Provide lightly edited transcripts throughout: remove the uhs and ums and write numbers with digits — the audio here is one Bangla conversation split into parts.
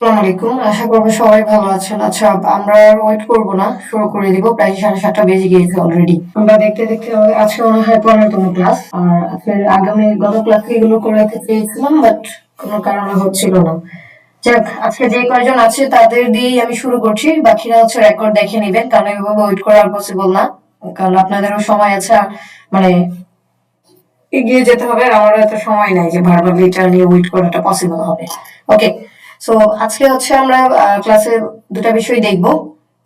আসসালামু আলাইকুম। আশা করবো সবাই ভালো আছেন। আচ্ছা, আমরা আর ওয়েট করবো না, শুরু করে দিব। প্রায় 7:30 বেজে গিয়েছে অলরেডি। আমরা দেখতে দেখতে আজকে মনে হয় 15তম ক্লাস। আর আজকের আগামী গত ক্লাসে এগুলো করে চেয়েছিলাম, বাট কোনো কারণে হচ্ছিল না। যাক, আজকে যে কয়জন আছে তাদের দিয়েই আমি শুরু করছি। বাকিরা হচ্ছে রেকর্ড দেখে নিবেন, কারণ এভাবে ওয়েট করা পসিবল না। কারণ আপনাদেরও সময় আছে, মানে এগিয়ে যেতে হবে। আর আমারও এত সময় নাই যে বারবার এটা নিয়ে ওয়েট করাটা পসিবল হবে। ওকে, সো আজকে হচ্ছে আমরা ক্লাসে দুটা বিষয় দেখব।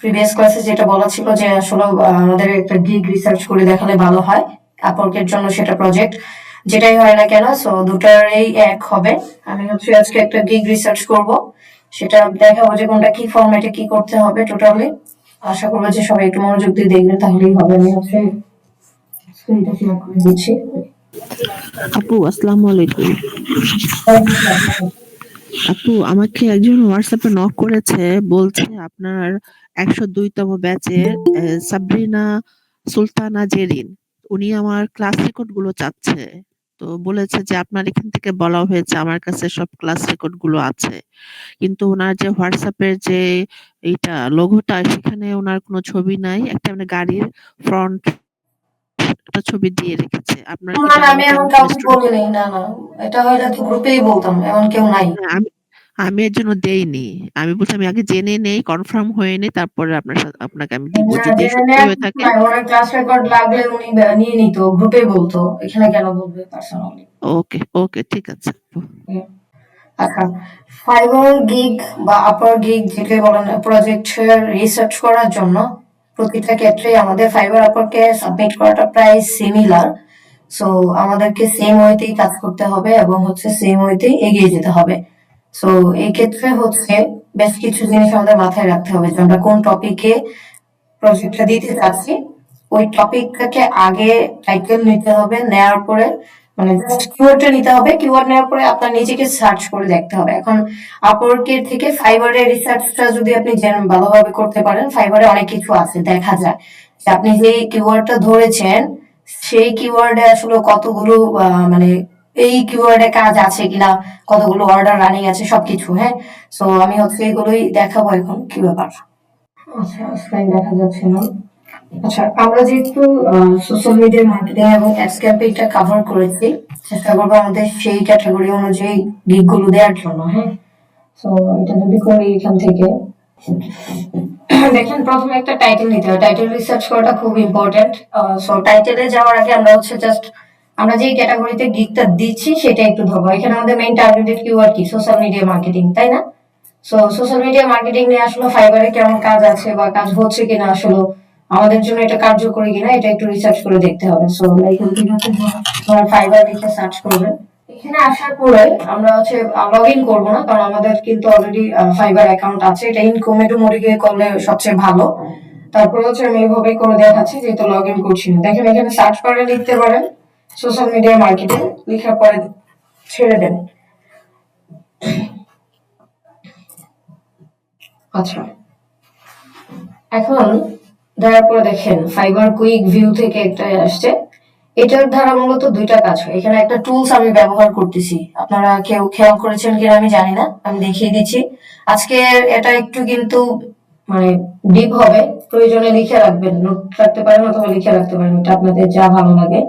প্রিভিয়াস ক্লাসে যেটা বলা ছিল যে আসলে আমাদের একটা গিগ রিসার্চ করে দেখালে ভালো হয় আপওয়ার্কের জন্য, সেটা প্রজেক্ট যেটাই হয় না কেন, সো দুটারই এক হবে। আমি হচ্ছে আজকে একটা গিগ রিসার্চ করব, সেটা দেখাবো যে কোনটা কি ফরম্যাটে কি করতে হবে টোটালি। আশা করবো যে সবাই একটু মনোযোগ দিয়ে দেখবেন, তাহলেই হবে। আমি হচ্ছে স্ক্রিনটা শেয়ার করে দিচ্ছি। আপু আসসালামু আলাইকুম। আপু আমাকে একজন হোয়াটসঅ্যাপে নক করেছে, বলছে আপনার 102তম ব্যাচের সাবরিনা সুলতানা জেরিন, উনি আমার ক্লাস রেকর্ড গুলো চাচ্ছে। তো বলেছে যে আপনার এখান থেকে বলা হয়েছে আমার কাছে সব ক্লাস রেকর্ড গুলো আছে, কিন্তু ওনার যে হোয়াটসঅ্যাপের যে এইটা লোগোটা, সেখানে ওনার কোনো ছবি নাই, একটা মানে গাড়ির ফ্রন্ট একটা ছবি দিয়ে রেখেছে। আপনার কি না না, জানা আমি মতে এমন আমি কোনো কাউকে স্টুডেন্ট? বলি নাই। না না, এটা হয়তো তো গ্রুপেই বলতাম, এমন কেউ নাই। আমি আমি এর জন্য দেইনি। আমি বলছি আমি আগে জেনে নেই, কনফার্ম হয়ে নেই, তারপরে আপনাকে আমি দিব। না, যদি জেনে সত্যি নেওয়ার হয়ে কিছু থাকে। নাই। ওনার ক্লাস রেকর্ড লাগলে উনি নিয়ে নিত, গ্রুপেই বলতো। এখানে কেন বলবে পার্সোনালি? ওকে ওকে, ঠিক আছে আপু। আচ্ছা, ফাইবার গিগ বা আপার গিগ যেটাই বলেন, প্রজেক্ট রিসার্চ করার জন্য প্রতিটা ক্ষেত্রে আমাদের ফাইবার আপারকে সাবমিট করাটা প্রায় সিমিলার। সো আমাদেরকে সেম ওয়েতেই কাজ করতে হবে এবং হচ্ছে সেম ওয়েতেই এগিয়ে যেতে হবে। সো এই ক্ষেত্রে হচ্ছে বেশ কিছু জিনিস আমাদের মাথায় রাখতে হবে যে আমরা কোন টপিকে প্রজেক্টটা দিতে চাচ্ছি। ওই টপিকটাকে আগে টাইটেল নিতে হবে, নেওয়ার পরে মানে জাস্ট কিওয়ার্ডটা নিতে হবে। কিওয়ার্ড নেওয়ার পরে আপনার নিজেকে সার্চ করে দেখতে হবে। এখন আপওয়ার্কের থেকে ফাইবারের রিসার্চটা যদি আপনি ভালোভাবে করতে পারেন, ফাইবারে অনেক কিছু আছে, দেখা যায় যে আপনি যে কিওয়ার্ডটা ধরেছেন সেই কিওয়ার্ডে আসলে কতগুলো মানে এই কিওয়ার্ডে কাজ আছে কিনা, কতগুলো অর্ডার রানিং আছে, সবকিছু। হ্যাঁ, সো আমি হচ্ছে এগুলোই দেখাবো এখন কি ব্যাপার। আচ্ছা, স্ক্রিন দেখা যাচ্ছে না। আচ্ছা, আমরা যেহেতু সোশ্যাল মিডিয়া মার্কেটিং এবং অ্যাডস ক্যাম্পেইনটা কভার করেছি, চেষ্টা করবো আমাদের সেই ক্যাটাগরি অনুযায়ী গিগ গুলো দেওয়ার জন্য। হ্যাঁ, তো এটা যদি করি এখান থেকে দেখেন, প্রথমে একটা টাইটেল নিতে হবে। টাইটেল রিসার্চ করাটা খুব ইম্পর্টেন্ট। সো টাইটেলে যাওয়ার আগে আমরা হচ্ছে জাস্ট আমরা যে ক্যাটাগরিতে গিগটা দিচ্ছি সেটা একটু ধরবো। এখানে আমাদের মেইন টার্গেটেড কিওয়ার্ড কি? সোশ্যাল মিডিয়া মার্কেটিং, তাই না? সো সোশ্যাল মিডিয়া মার্কেটিং নিয়ে আসলে ফাইবারে কেমন কাজ আছে বা কাজ হচ্ছে কিনা, আসলে আমাদের জন্য এটা কার্যকরী কিনা, এটা একটু রিসার্চ করে দেখতে হবে। সো এখান থেকে হচ্ছে তোমার ফাইবার লিখে সার্চ করবেন। এখানে আসার পরে আমরা হচ্ছে লগ ইন করবো না, কারণ আমাদের কিন্তু অলরেডি ফাইবার অ্যাকাউন্ট আছে। এটা ইনকমেন্টো মোডে গিয়ে করলে সবচেয়ে ভালো। তারপরে হচ্ছে আমি এইভাবে করে দেখাচ্ছি, যেহেতু লগ ইন করছি না। দেখেন এখানে সার্চ করে লিখতে পারেন সোশ্যাল মিডিয়া মার্কেটিং, লিখার পরে ছেড়ে দেন। আচ্ছা, এখন দেওয়ার পরে দেখেন ফাইবার কুইক ভিউ থেকে একটা আসছে। এটার দ্বারা মূলত দুইটা কাজ হয়। এখানে একটা টুলস আমি ব্যবহার করতেছি, আপনারা কেউ খেয়াল করেছেন কিনা আমি জানি না, আমি দেখিয়ে দিচ্ছি। আজকে এটা একটু কিন্তু মানে ডিপ হবে, প্রয়োজনে লিখে রাখবেন, নোট রাখতে পারেন অথবা লিখে রাখতে পারেন, এটা আপনাদের যা ভালো লাগে।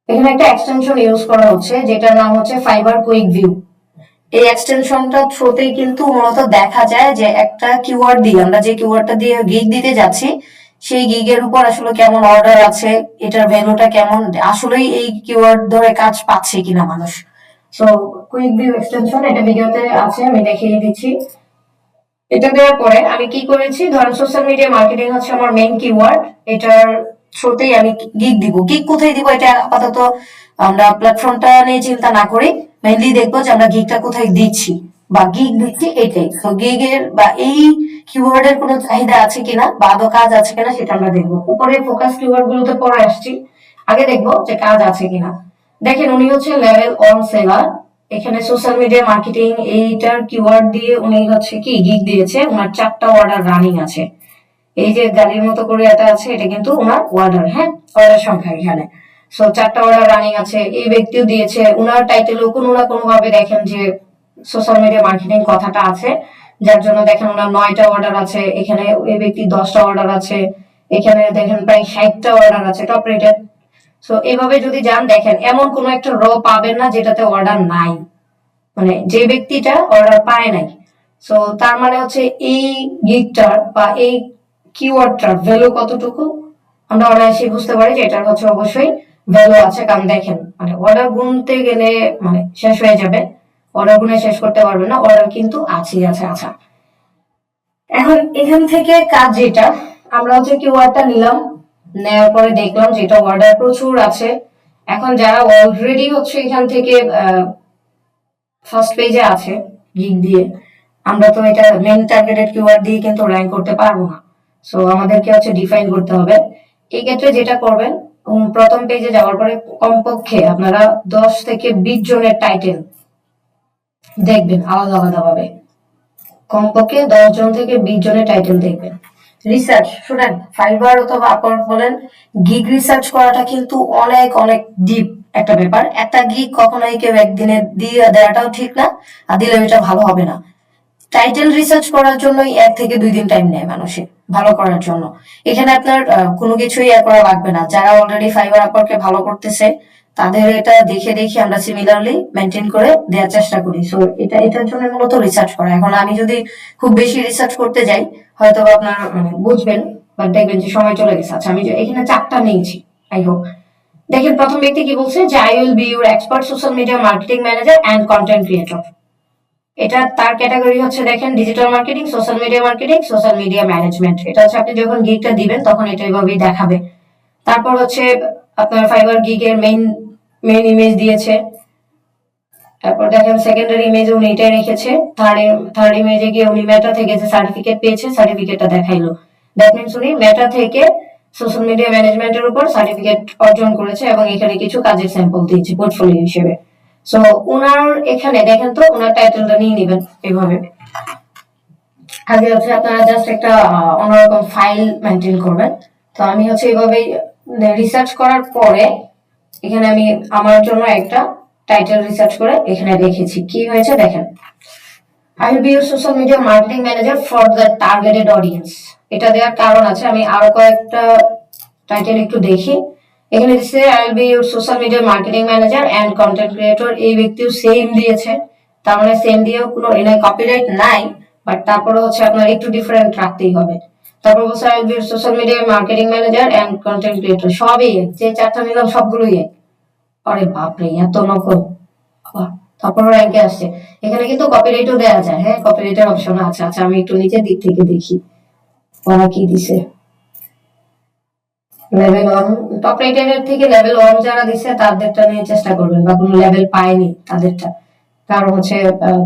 এখানে একটা এক্সটেনশন ইউজ করা হচ্ছে যেটার নাম হচ্ছে ফাইবার কুইক ভিউ। এই এক্সটেনশনটা থ্রুতেই কিন্তু মূলত দেখা যায় যে একটা কিওয়ার্ড দিয়ে, আমরা যে কিওয়ার্ডটা দিয়ে গিগ দিতে যাচ্ছি, সেই গিগের উপর আসলে কেমন অর্ডার আছে, এটার ভ্যালুটা কেমন, আসলেই এই কিওয়ার্ড ধরে কাজ পাচ্ছে কিনা মানুষ। সো কুইক ভিউ এক্সটেনশন, এটা ভিডিওতে আছে, আমি দেখিয়ে দিচ্ছি। এটা দেওয়ার পরে আমি কি করেছি, ধরেন সোশ্যাল মিডিয়া মার্কেটিং হচ্ছে আমার মেইন কিওয়ার্ড। এটার থ্রুতেই আমি গিগ দিব। গিগ কোথায় দিব এটা আপাতত আমরা প্ল্যাটফর্মটা নিয়ে চিন্তা না করি, মেইনলি দেখবো যে আমরা গিগটা কোথায় দিচ্ছি বা গিগ দিচ্ছি এটাই। তো গিগের বা এই কিওয়ার্ডের কোনো চাহিদা আছে কিনা বা আদৌ কাজ আছে কিনা সেটা আমরা দেখবো। উপরে ফোকাস কিওয়ার্ড গুলোতে পরে আসছি, আগে দেখবো যে কাজ আছে কিনা। দেখেন উনি হচ্ছে লেভেল অন সেলার। এখানে সোশ্যাল মিডিয়া মার্কেটিং এইটার কিওয়ার্ড দিয়ে উনি হচ্ছে কি গিগ দিয়েছে, ওনার 4টা অর্ডার রানিং আছে। এই যে গাড়ির মতো করে এটা আছে, এটা কিন্তু ওনার অর্ডার। হ্যাঁ, অর্ডার সংখ্যা এখানে। সো 4টা অর্ডার রানিং আছে। এই ব্যক্তিও দিয়েছে, ওনার টাইটেলও কোনো না কোনো ভাবে দেখেন যে সোশ্যাল মিডিয়া মার্কেটিং কথাটা আছে, যার জন্য দেখেন ওনার 9টা অর্ডার আছে, এখানে এই ব্যক্তি 10টা অর্ডার আছে, এখানে দেখেন প্রায় 60টা অর্ডার আছে টপ রেটেড। সো এভাবে যদি যান দেখেন এমন কোন একটা র পাবেন না যেটাতে অর্ডার নাই, মানে যে ব্যক্তিটা অর্ডার পায় নাই। সো তার মানে হচ্ছে এই গিগটার বা এই কিওয়ার্ডটার ভ্যালু কতটুকু আমরা অনায়াসে বুঝতে পারি যে এটার হচ্ছে অবশ্যই ভ্যালু আছে। কারণ দেখেন মানে অর্ডার গুনতে গেলে মানে শেষ হয়ে যাবে, অর্ডার গুনে শেষ করতে পারবেন না, অর্ডার কিন্তু আছেই আছে। আচ্ছা, এখন এখান থেকে কাজ যেটা, আমরা হচ্ছে কিওয়ার্ডটা নিলাম, নেওয়ার পরে দেখলাম যেটা অর্ডার প্রচুর আছে। এখন যারা অলরেডি হচ্ছে এখান থেকে ফার্স্ট পেজে আছে গিগ দিয়ে, আমরা তো এটা মেইন টার্গেটেড কিওয়ার্ড দিয়ে কিন্তু র্যাঙ্ক করতে পারবো না। সো আমাদেরকে হচ্ছে ডিফাইন করতে হবে। এই ক্ষেত্রে যেটা করবেন, প্রথম পেজে যাওয়ার পরে কমপক্ষে আপনারা 10 থেকে 20 জনের টাইটেল দেখবেন আলাদা আলাদা ভাবে, কমপক্ষে 10 জন থেকে 20 জনের টাইটেল দেখবেন। রিসার্চ শুনেন, ফাইবার অথবা আপওয়ার্ক বলেন, গিগ রিসার্চ করাটা কিন্তু অনেক অনেক ডিপ একটা ব্যাপার। একটা গিগ কখনোই কেউ একদিনে দিয়ে দেওয়াটাও ঠিক না, আর দিলে ওইটা ভালো হবে না। টাইটেল রিসার্চ করার জন্যই 1 থেকে 2 দিন টাইম নেয় মানুষের ভালো করার জন্য। এখানে আপনার কোনো কিছুই করা লাগবে না। যারা অলরেডি ফাইবার আপওয়ার্কে ভালো করতেছে তাদের এটা দেখে দেখে আমরা সিমিলারলি মেনটেন করে দেওয়ার চেষ্টা করি। সো এটার জন্য মূলত রিসার্চ করা। এখন আমি যদি খুব বেশি রিসার্চ করতে যাই হয়তো আপনার বুঝবেন, বাট দেখবেন যে সময় চলে গেছে। আচ্ছা, আমি এখানে 4টা নিয়েছি, আই হোপ। দেখেন প্রথম ব্যক্তি কি বলছে, যে I will be your expert social media marketing manager and content creator. এটা তার ক্যাটাগরি হচ্ছে দেখেন digital marketing, social media marketing, social media management. এটা হচ্ছে আপনি যখন গিগটা দিবেন তখন এটা এভাবেই দেখাবে। তারপর হচ্ছে আপনার ফাইবার গিগের মেইন ইমেজ দিয়েছে। তারপর দেখেন সেকেন্ডারি ইমেজে উনি এটাই রেখেছে। থার্ড ইমেজে গিয়ে উনি মেটা থেকে যে সার্টিফিকেট পেয়েছে সার্টিফিকেটটা দেখাইলো। দ্যাট মিনস উনি মেটা থেকে সোশ্যাল মিডিয়া ম্যানেজমেন্টের উপর সার্টিফিকেট অর্জন করেছে এবং এখানে কিছু কাজের স্যাম্পল দিয়েছে পোর্টফোলিও হিসেবে। সো উনার এখানে দেখেন তো উনার টাইটেলটা নিয়ে নেবেন এভাবে। আগে হচ্ছে আপনারা জাস্ট একটা অন্যরকম ফাইল মেনটেন করবেন। তো আমি হচ্ছে এইভাবেই রিসার্চ করার পরে এখানে আমি আমার জন্য একটা টাইটেল রিসার্চ করে এখানে রেখেছি। কি হয়েছে দেখেন, I will be your social media marketing manager for the targeted audience. এটা দেওয়ার কারণ আছে, আমি আরো কয়েকটা টাইটেল একটু দেখি। এখানে দিচ্ছে I will be your social media marketing manager and content creator. এই ব্যক্তিও সেম দিয়েছে, তার মানে সেম দিয়েও কোনো এনে কপিরাইট নাই, বাট তারপরে হচ্ছে আপনার একটু ডিফারেন্ট রাখতেই হবে। তারপর বলছে I will be your social media marketing manager and content creator, সবই এক, যে 4টা নিলাম সবগুলোই এক। আরে বাপরে, এত নকল! তারপর র্যাঙ্কে আসছে। এখানে কিন্তু কপিরাইটও দেওয়া যায়, হ্যাঁ কপিরাইটের অপশন আছে। আচ্ছা, আমি একটু নিচের দিক থেকে দেখি ওরা কি দিছে। লেভেল 1 টপ রেটেড থেকে লেভেল 1 যারা দিছে তাদেরটা নিয়ে চেষ্টা করবেন, বা কোনো লেভেল পায়নি তাদেরটা, কারণ হচ্ছে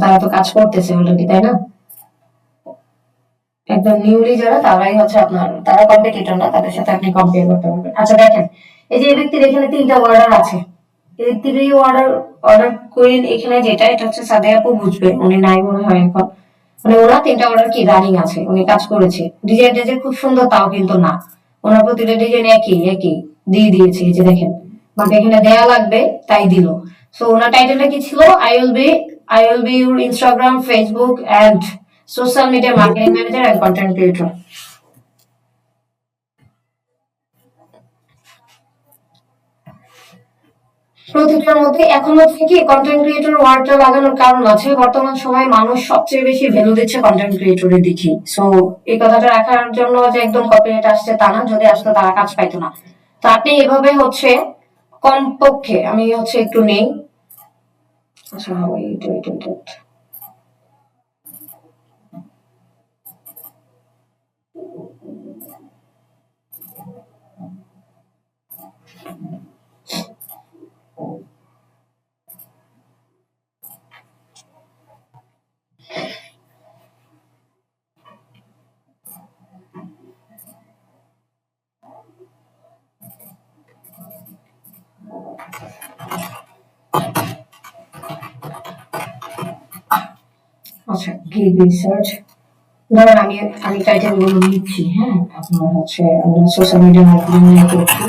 তারা তো কাজ করতেছে অলরেডি, তাই না? একদম নিউলি যারা তারাই হচ্ছে আপনার, তারা কম্পিটিটর না, তাদের সাথে আপনি কম্পেয়ার করতে পারবেন। আচ্ছা দেখেন, এই যে এই ব্যক্তির এখানে 3টা অর্ডার আছে, এই 3 অর্ডার অর্ডার করেন এখানে যেটা, এটা হচ্ছে সাদে আপু বুঝবে, উনি নাই মনে হয় এখন। মানে ওনার 3টা অর্ডার কি রানিং আছে, উনি কাজ করেছে। ডিজাইনটা যে খুব সুন্দর তাও কিন্তু না, ওনার প্রতিটা ডিজাইন একই একই দিয়ে দিয়েছে, এই যে দেখেন, মানে এখানে দেয়া লাগবে তাই দিল। সো ওনার টাইটেলটা কি ছিল, I will be your Instagram, Facebook and social media marketing manager and content creator. প্রতিটার মধ্যে এখন হচ্ছে কি কন্টেন্ট ক্রিয়েটর ওয়ার্ডটা লাগানোর কারণ আছে, বর্তমান সময়ে মানুষ সবচেয়ে বেশি ভ্যালু দিচ্ছে কন্টেন্ট ক্রিয়েটরের দিকে। সো এই কথাটা রাখার জন্য যে একদম কপিরাইট আসছে তা না, যদি আসতো তারা কাজ পাইতো না। তো আপনি এভাবে হচ্ছে কমপক্ষে, আমি হচ্ছে একটু নেই। আচ্ছা ওয়েট ওয়েট ওয়েট, আচ্ছা গিগ রিসার্চ, ধরেন আমি টাইটেল গুলো লিখছি, হ্যাঁ আপনার হচ্ছে আমরা সোশ্যাল মিডিয়া মার্কেটিং নিয়ে করছি।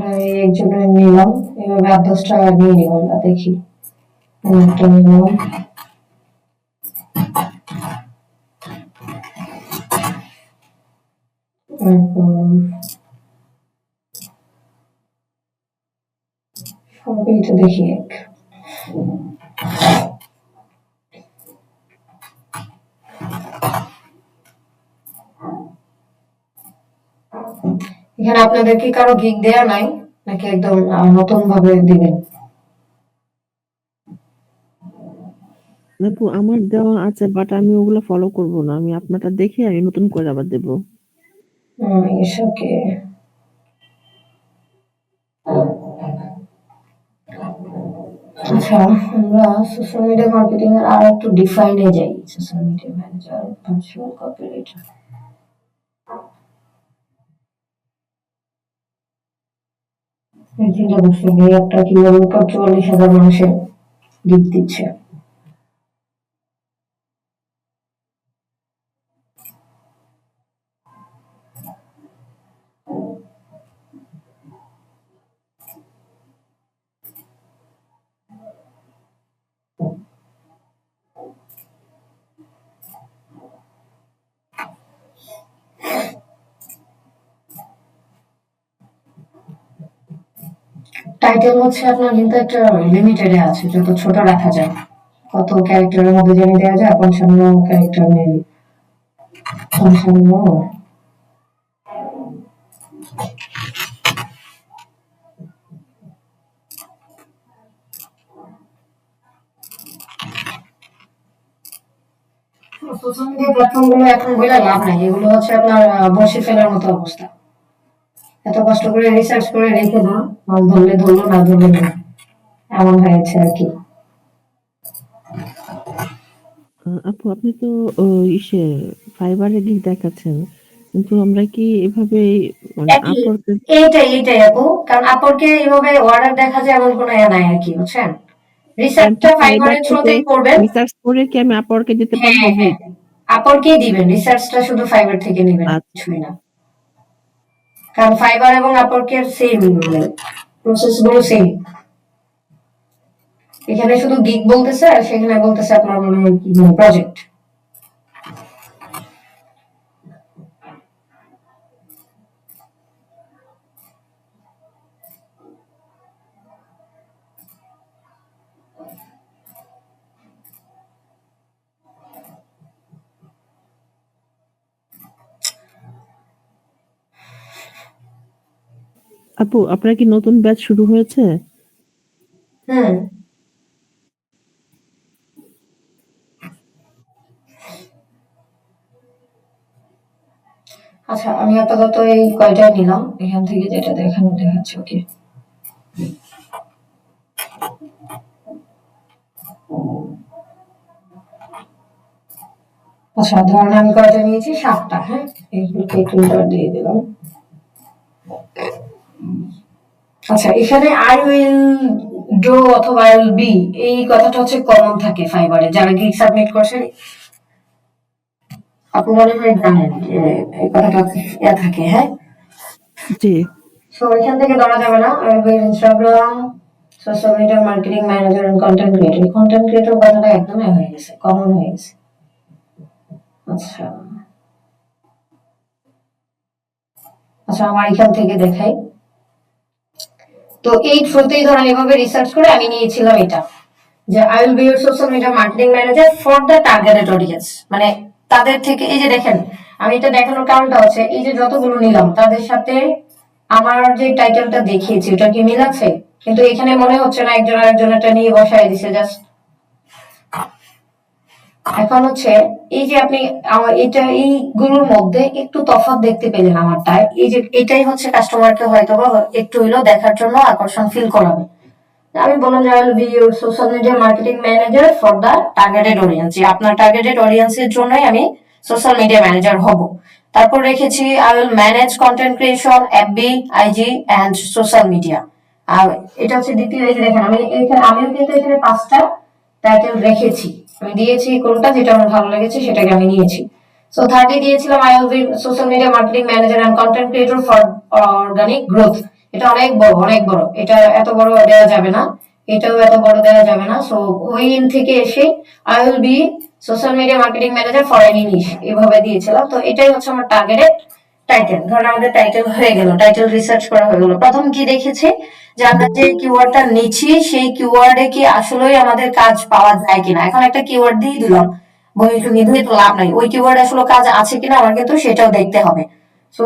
আমরা এই একজনের নিলাম, এভাবে 8-10টা নিয়ে নিব, আমরা দেখি। একটা নিলাম, তারপর সবই তো দেখি এক। এখানে আপনাদের কি কারো গিগ দেয়া নাই নাকি একদম নতুন ভাবে দিবেন? আপু আমার দেওয়া আছে, বাট আমি ওগুলো ফলো করব না। আমি আপনারটা দেখে আমি নতুন করে আবার দেব। It's okay. আচ্ছা, আমরা সোশ্যাল মিডিয়া মার্কেটিং এর আর একটু ডিফাইনে যাই। Social media manager, virtual copywriter. চিন্তা করছেন এই একটা কিভাবে 44,000 মানুষের গিগ দিচ্ছে। টাইটেল হচ্ছে আপনার কিন্তু একটা লিমিটেডে আছে, যত ছোট রাখা যায়। কত ক্যারেক্টারের মধ্যে জানি দেওয়া যায়, 55 character maybe. 55। Social media platform গুলো এখন বলে লাভ নাই, এগুলো হচ্ছে আপনার বসে ফেলার মতো অবস্থা। এত কষ্ট করে রিসার্চ করে রেখে দাও, মাছ ধরলে ধরলো, না ধরলে না, এমন হয়েছে আর কি। আপু আপনি তো ইসে ফাইবারে গিগ দেখাচ্ছেন, কিন্তু আমরা কি এভাবে মানে একই, আপওয়ার্কে এইটাই আপু, কারণ আপরকে এইভাবে অর্ডার দেখা যায় এমন কোনো নাই আর কি, বুঝছেন? আমি কি রিসার্চটা ফাইবার ফাইবারের থেকে থ্রুতেই করবেন। রিসার্চ করে কি আমি আপওয়ার্কে দিতে হ্যাঁ পারবো হ্যাঁ, গিগ? আপরকেই দিবেন, রিসার্চটা শুধু ফাইবার থেকে নেবেন, আচ্ছা। কিছুই না। কারণ ফাইবার এবং আপরকের সেম প্রসেস গুলো সেম। এখানে শুধু গিগ বলতেছে আর সেখানে বলতেছে আপনার মনে হয় কি প্রজেক্ট। আপু আপনার কি নতুন ব্যাচ শুরু হয়েছে? হুম। আচ্ছা, আমি আপাতত এই কয়টা নিলাম, এখান থেকে যেটা দেখানো দেখাচ্ছে। ওকে। আচ্ছা, ধরেন আমি কয়টা নিয়েছি, 7টা। হ্যাঁ, এইগুলোকে ফিল্টার দিয়ে দিলাম। আচ্ছা, এখানে আই উইল ডু অথবা আই উইল বি, এই কথাটা হচ্ছে কমন থাকে ফাইবারে, যারা গিগ সাবমিট করছেন আপনি মনে হয় জানেন যে এই কথাটা থাকে। হ্যাঁ, জি। সো এখান থেকে ধরা যাবে না। I will be Instagram social media marketing manager and content creator. Content creator কথাটা একদমই হয়ে গেছে, কমন হয়ে গেছে। আচ্ছা আচ্ছা, আমার এখান থেকে দেখাই। তো এই থ্রুতেই ধরেন এভাবে রিসার্চ করে আমি নিয়েছিলাম এটা, যে I will be your social media marketing manager for the targeted audience. মানে তাদের থেকে, এই যে দেখেন, আমি এটা দেখানোর কারণটা হচ্ছে এই যে যতগুলো নিলাম তাদের সাথে আমার যে টাইটেলটা দেখিয়েছি ওটা কি মিল আছে? কিন্তু এখানে মনে হচ্ছে না, একজন আরেকজন এটা নিয়ে বসায় দিছে জাস্ট। এখন হচ্ছে এই যে আপনি এটা এইগুলোর মধ্যে একটু তফাৎ দেখতে পেলেন আমারটায়, এই যে এটাই হচ্ছে কাস্টমারকে হয়তো বা একটু হইলেও দেখার জন্য আকর্ষণ ফিল করাবে। আমি বললাম যে I will be your social media marketing manager for the targeted audience, যে আপনার টার্গেটেড অডিয়েন্সের জন্যই আমি সোশ্যাল মিডিয়া ম্যানেজার হব। তারপর রেখেছি I will manage content creation, FB, IG and social media. আর এটা হচ্ছে দ্বিতীয়। এই যে দেখেন, আমিও কিন্তু এখানে 5টা টাইটেল রেখেছি, আমি দিয়েছি কোনটা যেটা আমার ভালো লেগেছে সেটাকে আমি নিয়েছি। সো থার্ডে দিয়েছিলাম I will be social media marketing manager and content creator for organic growth. এটা অনেক বড়, অনেক বড়। এটা এত বড় দেওয়া যাবে না, এটাও এত বড় দেওয়া যাবে না। সো ওই ইন থেকে এসে I will be social media marketing manager for any niche এভাবে দিয়েছিলাম। তো এটাই হচ্ছে আমার টার্গেটেড টাইটেল। ধরুন আমাদের টাইটেল হয়ে গেল, টাইটেল রিসার্চ করা হয়ে গেল। প্রথম কি দেখেছি যে আমরা যে কিওয়ার্ডটা নিচ্ছি সেই কিওয়ার্ডে কি আসলেই আমাদের কাজ পাওয়া যায় কিনা। এখন একটা কিওয়ার্ড দিয়ে দিলাম, বই নিয়ে তো লাভ নাই, ওই কিওয়ার্ড আসলে কাজ আছে কিনা আমার কিন্তু সেটাও দেখতে হবে। সো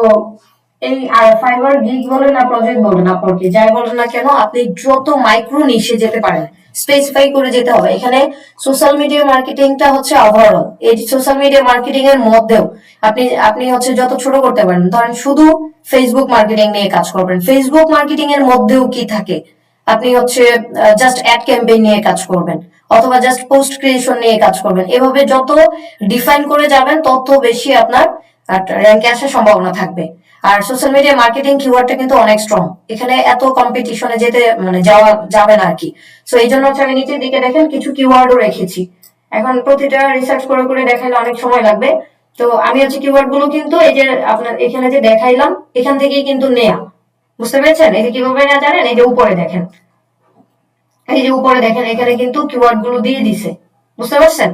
এই ফাইবার গিগ বলেন না, প্রজেক্ট বলেন, আপনাকে যাই বলেন না কেন, আপনি যত মাইক্রো নিশে যেতে পারেন, স্পেসিফাই করে যেতে হবে। এখানে সোশ্যাল মিডিয়া মার্কেটিংটা হচ্ছে ওভারঅল, এই সোশ্যাল মিডিয়া মার্কেটিং এর মধ্যেও আপনি আপনি হচ্ছে যত ছোট করতে পারেন। ধরেন শুধু ফেসবুক মার্কেটিং নিয়ে কাজ করবেন, ফেসবুক মার্কেটিং এর মধ্যেও কি থাকে, আপনি হচ্ছে জাস্ট অ্যাড ক্যাম্পেইন নিয়ে কাজ করবেন, অথবা জাস্ট পোস্ট ক্রিয়েশন নিয়ে কাজ করবেন। এভাবে যত ডিফাইন করে যাবেন তত বেশি আপনার র্যাঙ্কে আসার সম্ভাবনা থাকবে। আর সোশ্যাল মিডিয়া মার্কেটিং কিওয়ার্ডটা কিন্তু অনেক স্ট্রং, এখানে এত কম্পিটিশনে যেতে মানে যাওয়া যাবে না আর কি। সো এই জন্য হচ্ছে আমি নিচের দিকে দেখেন কিছু কিওয়ার্ডও রেখেছি। এখন প্রতিটা রিসার্চ করে করে দেখাইলে অনেক সময় লাগবে। তো আমি হচ্ছে কিওয়ার্ড গুলো কিন্তু এই যে আপনার এখানে যে দেখাইলাম এখান থেকেই কিন্তু নেয়া, বুঝতে পেরেছেন? এই যে কিভাবে না জানেন, এই যে উপরে দেখেন, এই যে উপরে দেখেন এখানে কিন্তু কিওয়ার্ড গুলো দিয়ে দিছে, বুঝতে পারছেন?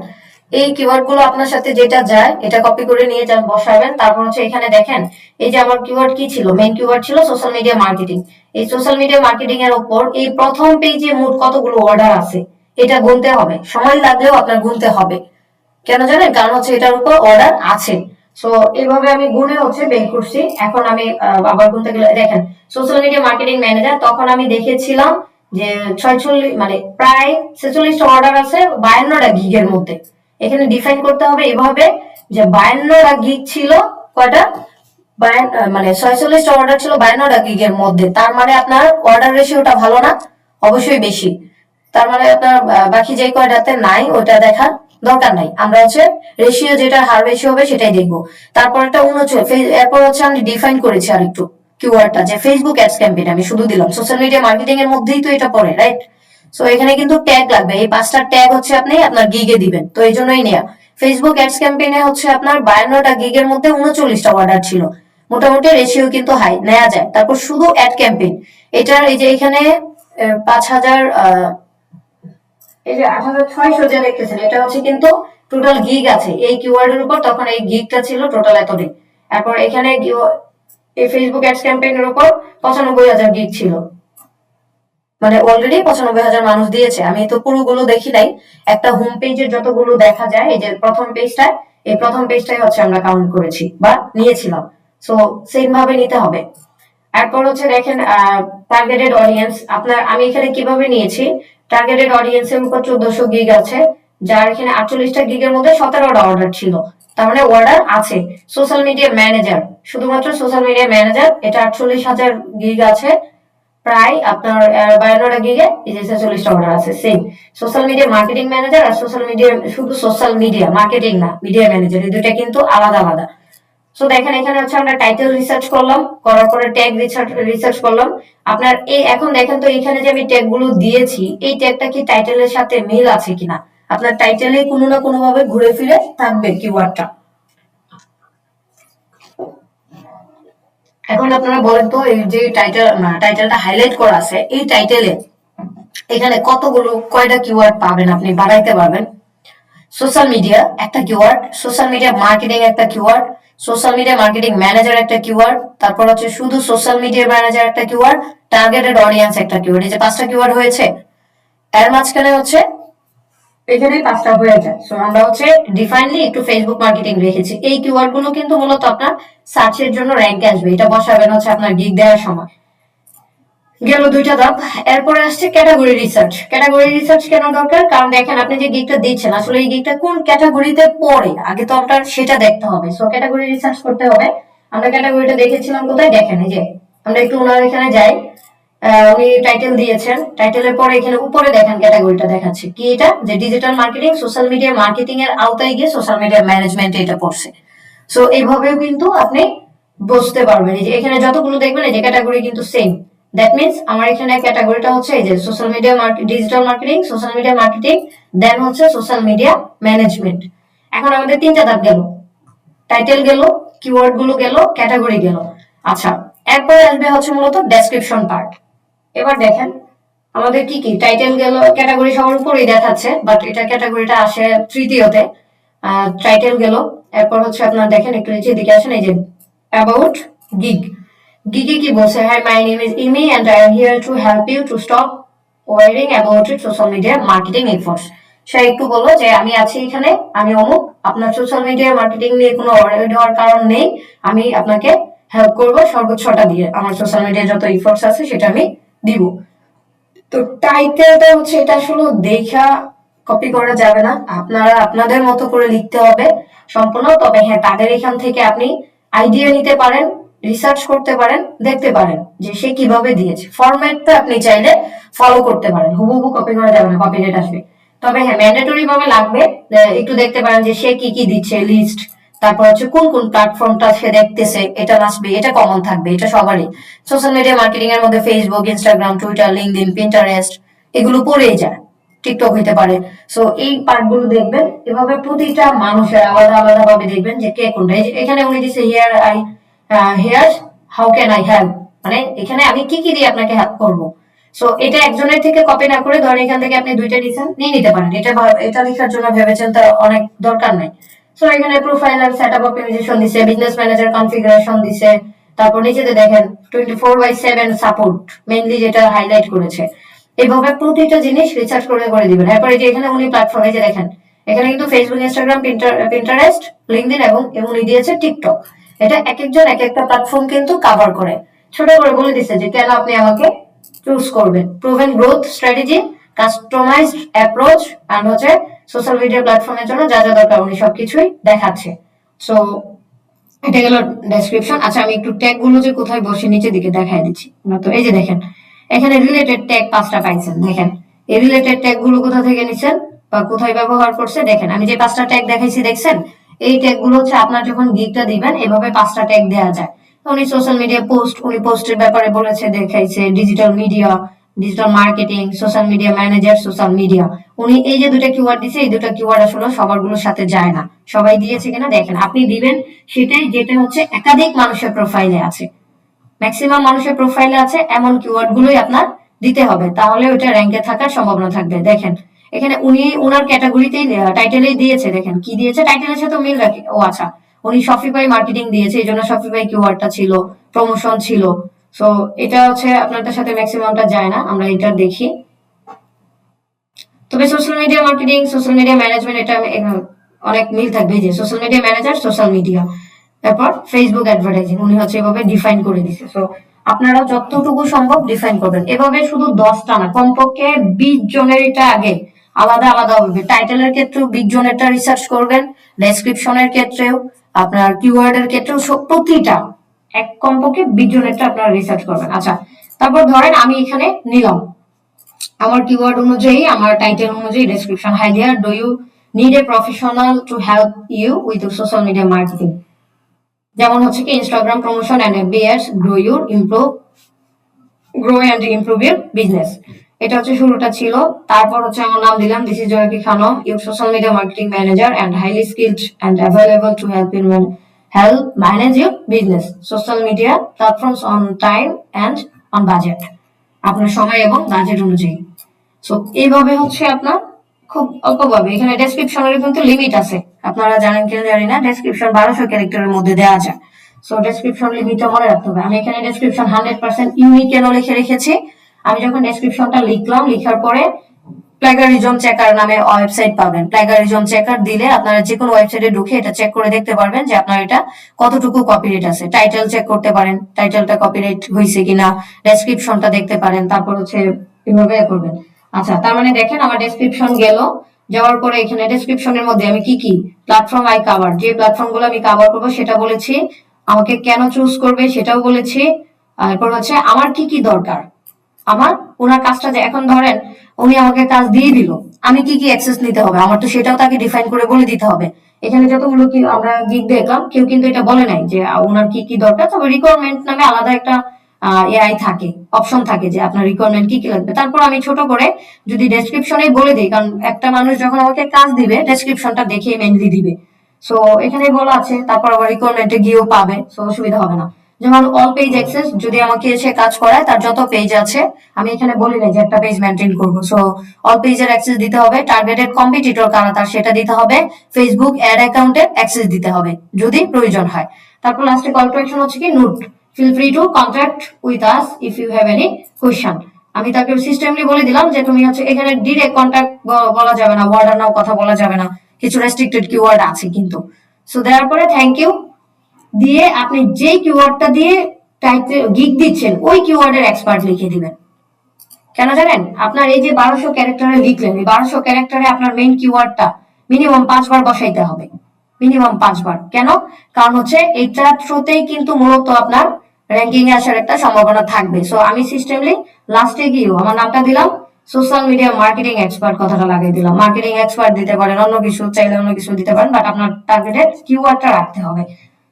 এই কিওয়ার্ড গুলো আপনার সাথে যেটা যায় এটা কপি করে নিয়ে যান, বসাবেন। তারপর হচ্ছে এখানে দেখেন এই যে আমার কিওয়ার্ড কি ছিল, মেইন কিওয়ার্ড ছিল সোশ্যাল মিডিয়া মার্কেটিং। এই সোশ্যাল মিডিয়া মার্কেটিং এর উপর এই প্রথম পেজে মোট কতগুলো অর্ডার আছে এটা গুনতে হবে, সময় লাগলেও আপনার গুনতে হবে। কেন জানেন? কারণ হচ্ছে এটার উপর অর্ডার আছে। সো এইভাবে আমি গুনে হচ্ছে বের করছি। এখন আমি আবার গুনতে গেলে দেখেন সোশ্যাল মিডিয়া মার্কেটিং ম্যানেজার, তখন আমি দেখেছিলাম যে 46 মানে প্রায় 46টা অর্ডার আছে 52টা গিগের মধ্যে। এখানে ডিফাইন করতে হবে এভাবে যে 52টা গিগ ছিল কয়টা, মানে 46টা অর্ডার ছিল 52টা গিগের মধ্যে। তার মানে আপনার অর্ডার রেশিওটা ভালো না? অবশ্যই বেশি। তার মানে আপনার বাকি যে কয়টাতে নাই ওটা দেখার দরকার নাই, আমরা হচ্ছে রেশিও যেটা হার বেশি হবে সেটাই দেখবো। তারপর একটা এরপর হচ্ছে আমি ডিফাইন করেছি আর একটু কিওয়ার্ডটা যে ফেসবুক অ্যাডস ক্যাম্পেইন আমি শুধু দিলাম, সোশ্যাল মিডিয়া মার্কেটিং এর মধ্যেই তো এটা পড়ে, রাইট? সো এখানে কিন্তু ট্যাগ লাগবে, এই 5টা ট্যাগ হচ্ছে আপনি আপনার গিগে দিবেন। তো এই জন্যই নেয়া ফেসবুক অ্যাডস ক্যাম্পেইনে হচ্ছে আপনার 52টা গিগের মধ্যে 39টা অর্ডার ছিল, মোটামুটি রেশিও কিন্তু হাই নেওয়া যায়। তারপর শুধু অ্যাড ক্যাম্পেইন, এটার এই যে এখানে 5,000 এই যে 8,600 যা দেখতেছেন এটা হচ্ছে কিন্তু টোটাল গিগ আছে এই কিওয়ার্ডের উপর, তখন এই গিগটা ছিল টোটাল এতদিন। তারপর এখানে এই ফেসবুক অ্যাডস ক্যাম্পেইনের উপর 95,000 গিগ ছিল, মানে অলরেডি 95,000 মানুষ দিয়েছে। আমি তো পুরোগুলো দেখি নাই, একটা হোম পেজের যতগুলো দেখা যায় এই যে প্রথম পেজটা, এই প্রথম পেজটাই হচ্ছে আমরা কাউন্ট করেছি বা নিয়েছিলাম। সো সেম ভাবে নিতে হবে। এরপর হচ্ছে দেখেন টার্গেটেড অডিয়েন্স আপনার, আমি এখানে কিভাবে নিয়েছি, টার্গেটেড অডিয়েন্স এর উপর 1400 গিগ আছে, যার এখানে 48টা গিগের মধ্যে 17টা অর্ডার ছিল, তার মানে অর্ডার আছে। সোশ্যাল মিডিয়া ম্যানেজার, শুধুমাত্র সোশ্যাল মিডিয়া ম্যানেজার এটা 48,000 গিগ আছে, প্রায় আপনার 52টা গিগে এই যে 46টা অর্ডার আছে। Same social media marketing manager আর সোশ্যাল মিডিয়া, শুধু সোশ্যাল মিডিয়া মার্কেটিং না, মিডিয়া ম্যানেজার, এই দুটা কিন্তু আলাদা আলাদা। সো দেখেন এখানে হচ্ছে আমরা টাইটেল রিসার্চ করলাম, করার পরে ট্যাগ রিসার্চ করলাম। আপনার এই এখন দেখেন তো এখানে যে আমি ট্যাগ গুলো দিয়েছি এই ট্যাগটা কি টাইটেলের সাথে মিল আছে কিনা, আপনার টাইটেলে কোনো না কোনো ভাবে ঘুরে ফিরে থাকবে কিওয়ার্ডটা। এখন আপনারা বলেন তো এই যে টাইটেলটা হাইলাইট করা আছে এই টাইটেলে এখানে কতগুলো কয়টা কিওয়ার্ড পাবেন, আপনি বাড়াইতে পারবেন। সোশ্যাল মিডিয়া একটা কিওয়ার্ড, সোশ্যাল মিডিয়া মার্কেটিং একটা keyword, social media marketing manager একটা কিওয়ার্ড, তারপর হচ্ছে শুধু সোশ্যাল মিডিয়া ম্যানেজার একটা কিওয়ার্ড, টার্গেটেড অডিয়েন্স একটা কিওয়ার্ড। এই যে 5টা কিওয়ার্ড হয়েছে, এর মাঝখানে হচ্ছে এখানেই 5টা হয়ে যায়। সো আমরা হচ্ছে ডিফাইনলি একটু ফেসবুক মার্কেটিং রেখেছি। এই কিওয়ার্ড গুলো কিন্তু মূলত আপনার সার্চের জন্য র্যাঙ্কে আসবে, এটা বসাবেন হচ্ছে আপনার গিগ দেওয়ার সময়। গেল 2টা ধাপ। এরপরে আসছে ক্যাটাগরি রিসার্চ। ক্যাটাগরি রিসার্চ কেন দরকার? কারণ দেখেন আপনি যে গিগটা দিচ্ছেন আসলে এই গিগটা কোন ক্যাটাগরিতে পড়ে আগে তো আপনার সেটা দেখতে হবে। সো ক্যাটাগরি রিসার্চ করতে হবে। আমরা ক্যাটাগরিটা দেখেছিলাম কোথায়, দেখেন এই যে আমরা একটু ওনার এখানে যাই, উনি টাইটেল দিয়েছেন, টাইটেলের পরে এখানে উপরে দেখেন ক্যাটাগরিটা দেখাচ্ছে কি, এটা যে digital marketing, social media marketing এর আওতায় গিয়ে সোশ্যাল মিডিয়া ম্যানেজমেন্ট এটা পড়ছে। সো এইভাবেও কিন্তু আপনি বুঝতে পারবেন, এই যে এখানে যতগুলো দেখবেন এই যে ক্যাটাগরি কিন্তু সেম। দ্যাট মিনস আমার এখানে ক্যাটাগরিটা হচ্ছে এই যে social media digital marketing, social media marketing, then হচ্ছে সোশ্যাল মিডিয়া ম্যানেজমেন্ট। এখন আমাদের 3টা ধাপ গেল, টাইটেল গেল, কিওয়ার্ড গুলো গেল, ক্যাটাগরি গেল। আচ্ছা এরপরে আসবে হচ্ছে মূলত ডেসক্রিপশন পার্ট। এবার দেখেন আমাদের কি কি টাইটেল গেল, ক্যাটাগরি সবার উপরেই দেখাচ্ছে, বাট এটা ক্যাটাগরিটা আসে তৃতীয়তে। টাইটেল গেল, এরপর হচ্ছে আপনার দেখেন একটু নিচের দিকে আসেন, এই যে অ্যাবাউট গিগ। গিগে কি বলছে, হ্যাঁ my name is Imi and I am here to help you to stop worrying about it social media marketing efforts. সে একটু বললো যে আমি আছি এখানে, আমি অমুক, আপনার সোশ্যাল মিডিয়া মার্কেটিং নিয়ে কোনো ওয়ারি হওয়ার কারণ নেই, আমি আপনাকে হেল্প করবো সর্বোচ্চটা দিয়ে, আমার সোশ্যাল মিডিয়া যত এফোর্টস আছে সেটা আমি দিব। তো টাইটেলটা হচ্ছে এটা আসলে দেখা কপি করা যাবে না, আপনারা আপনাদের মতো করে লিখতে হবে সম্পূর্ণ। তবে হ্যাঁ, তাদের এখান থেকে আপনি আইডিয়া নিতে পারেন, রিসার্চ করতে পারেন, দেখতে পারেন যে সে কিভাবে দিয়েছে। ফরম্যাটটা আপনি চাইলে ফলো করতে পারেন, হুবহু কপি করা যাবে না, কপিরাইট আসবে। তবে হ্যাঁ, ম্যান্ডেটরি ভাবে লাগবে, একটু দেখতে পারেন যে সে কি কি দিচ্ছে লিস্ট, তারপর হচ্ছে কোন কোন প্ল্যাটফর্মটা সে দেখতেছে, এটা আসবে, এটা কমন থাকবে, এটা সবারই। সোশ্যাল মিডিয়া মার্কেটিং এর মধ্যে Facebook, Instagram, Twitter, LinkedIn, Pinterest এগুলো পড়েই যায়, টিকটক হইতে পারে। সো এই পার্টগুলো দেখবেন, এভাবে প্রতিটা মানুষের আলাদা আলাদা ভাবে দেখবেন যে কে কোনটা। এখানে উনি দিছে here I here how can I help, মানে এখানে আমি কি কি দিয়ে আপনাকে হেল্প করবো। সো এটা একজনের থেকে কপি না করে ধরেন এখান থেকে আপনি দুইটা নিয়ে নিতে পারেন, এটা লেখার জন্য ভেবেছেন তার অনেক দরকার নাই। সো এখানে প্রোফাইল আর সেটআপ অপটিমাইজেশন দিছে, বিজনেস ম্যানেজার কনফিগারেশন দিছে, তারপর নিচেতে দেখেন 24/7 সাপোর্ট মেইনলি যেটা হাইলাইট করেছে। এইভাবে প্রতিটা জিনিস রিসার্চ করে করে দিবেন। এরপরে যে এখানে উনি প্ল্যাটফর্মে যে দেখেন, এখানে কিন্তু ফেসবুক, ইনস্টাগ্রাম, পিন্টারেস্ট, লিঙ্কডইন এবং উনি দিয়েছে টিকটক। এটা এক একজন এক একটা প্ল্যাটফর্ম কিন্তু কভার করে, ছোট করে বলে দিচ্ছে যে কেন আপনি আমাকে চুজ করবেন। Proven growth strategy, customized approach, আর হচ্ছে সোশ্যাল মিডিয়া প্ল্যাটফর্মের জন্য যা যা দরকার উনি সবকিছুই দেখাচ্ছে। সো এটা গেল ডেসক্রিপশন। আচ্ছা আমি একটু ট্যাগ গুলো যে কোথায় বসে নিচের দিকে দেখাই দিচ্ছি। তো এই যে দেখেন এখানে রিলেটেড ট্যাগ 5টা পাইছেন, দেখেন এই রিলেটেড ট্যাগ গুলো কোথা থেকে নিছেন বা কোথায় ব্যবহার করছে। দেখেন আমি যে 5টা ট্যাগ দেখাইছি দেখছেন, এই ট্যাগ গুলো হচ্ছে আপনার যখন গিগটা দিবেন এভাবে 5টা ট্যাগ দেওয়া যায়। উনি সোশ্যাল মিডিয়া পোস্ট, উনি পোস্টের ব্যাপারে বলেছে, দেখাইছে digital media, digital marketing, social media manager, social media. উনি এই যে দুটা কিওয়ার্ড দিছে, এই দুটা কিওয়ার্ড আসলে সবারগুলোর সাথে যায় না, সবাই দিয়েছে কিনা দেখেন। আপনি দিবেন সেটাই যেটা হচ্ছে একাধিক মানুষের প্রোফাইলে আছে, ম্যাক্সিমাম মানুষের প্রোফাইলে আছে, এমন কিওয়ার্ড গুলোই আপনার দিতে হবে, তাহলে ওইটা র্যাঙ্কে থাকার সম্ভাবনা থাকবে। দেখেন এখানে উনি ওনার ক্যাটাগরিতেই টাইটেলেই দিয়েছে, দেখেন কি দিয়েছে, টাইটেলের সাথে মিল রাখে। ও আচ্ছা, উনি শপিফাই মার্কেটিং দিয়েছে, এই জন্য শপিফাই কিওয়ার্ডটা ছিল, প্রমোশন ছিল। সো এটা হচ্ছে আপনাদের সাথে ম্যাক্সিমামটা যায় না, আমরা এটা দেখি। তবে social media marketing, social media management, এটা অনেক মিল থাকবে, যে social media manager, social media, তারপর ফেসবুক অ্যাডভার্টাইজিং উনি হচ্ছে এভাবে ডিফাইন করে দিচ্ছে। সো আপনারা যতটুকু সম্ভব ডিফাইন করবেন, এভাবে শুধু 10টা না, কমপক্ষে 20 জনের এটা আগে আলাদা আলাদা হবে। টাইটেলের ক্ষেত্রেও 20 জনেরটা রিসার্চ করবেন, ডেসক্রিপশনের ক্ষেত্রেও, আপনার কিওয়ার্ডের ক্ষেত্রেও, প্রতিটা এক কমপক্ষে 20 জনেরটা আপনারা রিসার্চ করবেন। আচ্ছা তারপর ধরেন আমি এখানে নিলাম আমার কিওয়ার্ড অনুযায়ী, আমার টাইটেল অনুযায়ী description, hi there, do you need a professional to help you with social media marketing, যেমন হচ্ছে কি Instagram promotion and FBS, grow and improve your business. এটা হচ্ছে শুরুটা ছিল। তারপর হচ্ছে আমার নাম দিলাম, this is Joyki Khanam, your social media marketing manager and highly skilled and available to help manage your business social media platforms on time and on budget, আপনার সময় এবং বাজেট অনুযায়ী। সো এইভাবে হচ্ছে আপনার খুব অল্পভাবে, এখানে ডেসক্রিপশনের কিন্তু লিমিট আছে, আপনারা জানেন কিনা জানি না, ডেসক্রিপশন 1200 ক্যারেক্টারের মধ্যে দেওয়া যায়। সো ডেসক্রিপশন লিমিটটা মনে রাখতে হবে। আমি এখানে ডেসক্রিপশন 100% ইউনিক কেন লিখে রেখেছি, আমি যখন ডেসক্রিপশনটা লিখলাম, লিখার পরে প্লাগারিজম চেকার নামে ওয়েবসাইট পাবেন। প্লাগারিজম চেকার দিলে আপনারা যে কোনো ওয়েবসাইটে ঢুকে এটা চেক করে দেখতে পারবেন যে আপনার এটা কতটুকু কপিরাইট আছে। টাইটেল চেক করতে পারেন, টাইটেলটা কপিরাইট হয়েছে কিনা, ডেসক্রিপশনটা দেখতে পারেন, তারপর হচ্ছে এভাবে করবেন। আচ্ছা তার মানে দেখেন আমার ডেসক্রিপশন গেল, যাওয়ার পরে এখানে ডেসক্রিপশনের মধ্যে আমি কি কি প্ল্যাটফর্ম আই কভার, যে প্ল্যাটফর্ম গুলো আমি কভার করবো সেটা বলেছি, আমাকে কেন চুজ করবে সেটাও বলেছি, এরপর হচ্ছে আমার কি কি দরকার, আমার ওনার কাজটা যে এখন ধরেন উনি আমাকে কাজ দিয়ে দিল, আমি কি কি অ্যাক্সেস নিতে হবে আমার, তো সেটাও তাকে ডিফাইন করে বলে দিতে হবে। এখানে যতগুলো কি আমরা গিগ দেখলাম, কেউ কিন্তু এটা বলে নাই যে ওনার কি কি দরকার। তবে রিকোয়ারমেন্ট নামে আলাদা একটা এআই থাকে, অপশন থাকে যে আপনার রিকোয়ারমেন্ট কি কি লাগবে। তারপর আমি ছোট করে যদি ডেসক্রিপশনে বলে দিই, কারণ একটা মানুষ যখন আমাকে কাজ দিবে ডেসক্রিপশনটা দেখে মেনলি দিবে। সো এখানে বলা আছে, তারপর আবার রিকোয়ারমেন্টে গিয়েও পাবে, সো অসুবিধা হবে না। যেমন অল পেজ অ্যাক্সেস যদি আমাকে এসে কাজ করায়, তার যত পেজ আছে, আমি এখানে বলি না যে একটা পেজ মেনটেন করবো, সো অল পেজের অ্যাক্সেস দিতে হবে। টার্গেটেড কম্পিটিটর কারা তার সেটা দিতে হবে। ফেসবুক অ্যাড অ্যাকাউন্টের অ্যাক্সেস দিতে হবে যদি প্রয়োজন হয়। তারপর লাস্টে কল টু অ্যাকশন হচ্ছে কি, note feel free to contact with us if you have any question. আমি তাকে সিস্টেমলি বলে দিলাম যে তুমি হচ্ছে এখানে ডিরেক্ট কন্ট্যাক্ট বলা যাবে না, ওয়ার্ড নাও কথা বলা যাবে না, কিছু রেস্ট্রিক্টেড কিওয়ার্ড আছে কিন্তু। সো দেওয়ার পরে থ্যাংক ইউ দিয়ে আপনি যে কিওয়ার্ডটা দিয়ে টাইটেল গিগ দিচ্ছেন ওই কিওয়ার্ডের এক্সপার্ট লিখে দিবেন। কেন জানেন? আপনার এই যে 1200 ক্যারেক্টারে লিখলেন, এই 1200 ক্যারেক্টারে আপনার মেইন কিওয়ার্ডটা মিনিমাম 5 বার বসাইতে হবে, মিনিমাম 5 বার। কেন? কারণ হচ্ছে এইটা থ্রুতেই কিন্তু মূলত আপনার র্যাঙ্কিং এ আসার একটা সম্ভাবনা থাকবে। সো আমি সিস্টেমলি লাস্টে গিয়েও আমার নামটা দিলাম, সোশ্যাল মিডিয়া মার্কেটিং এক্সপার্ট কথাটা লাগিয়ে দিলাম। মার্কেটিং এক্সপার্ট দিতে পারেন, অন্য কিছু চাইলে অন্য কিছু দিতে পারেন, বাট আপনার টার্গেটেড কিওয়ার্ডটা রাখতে হবে।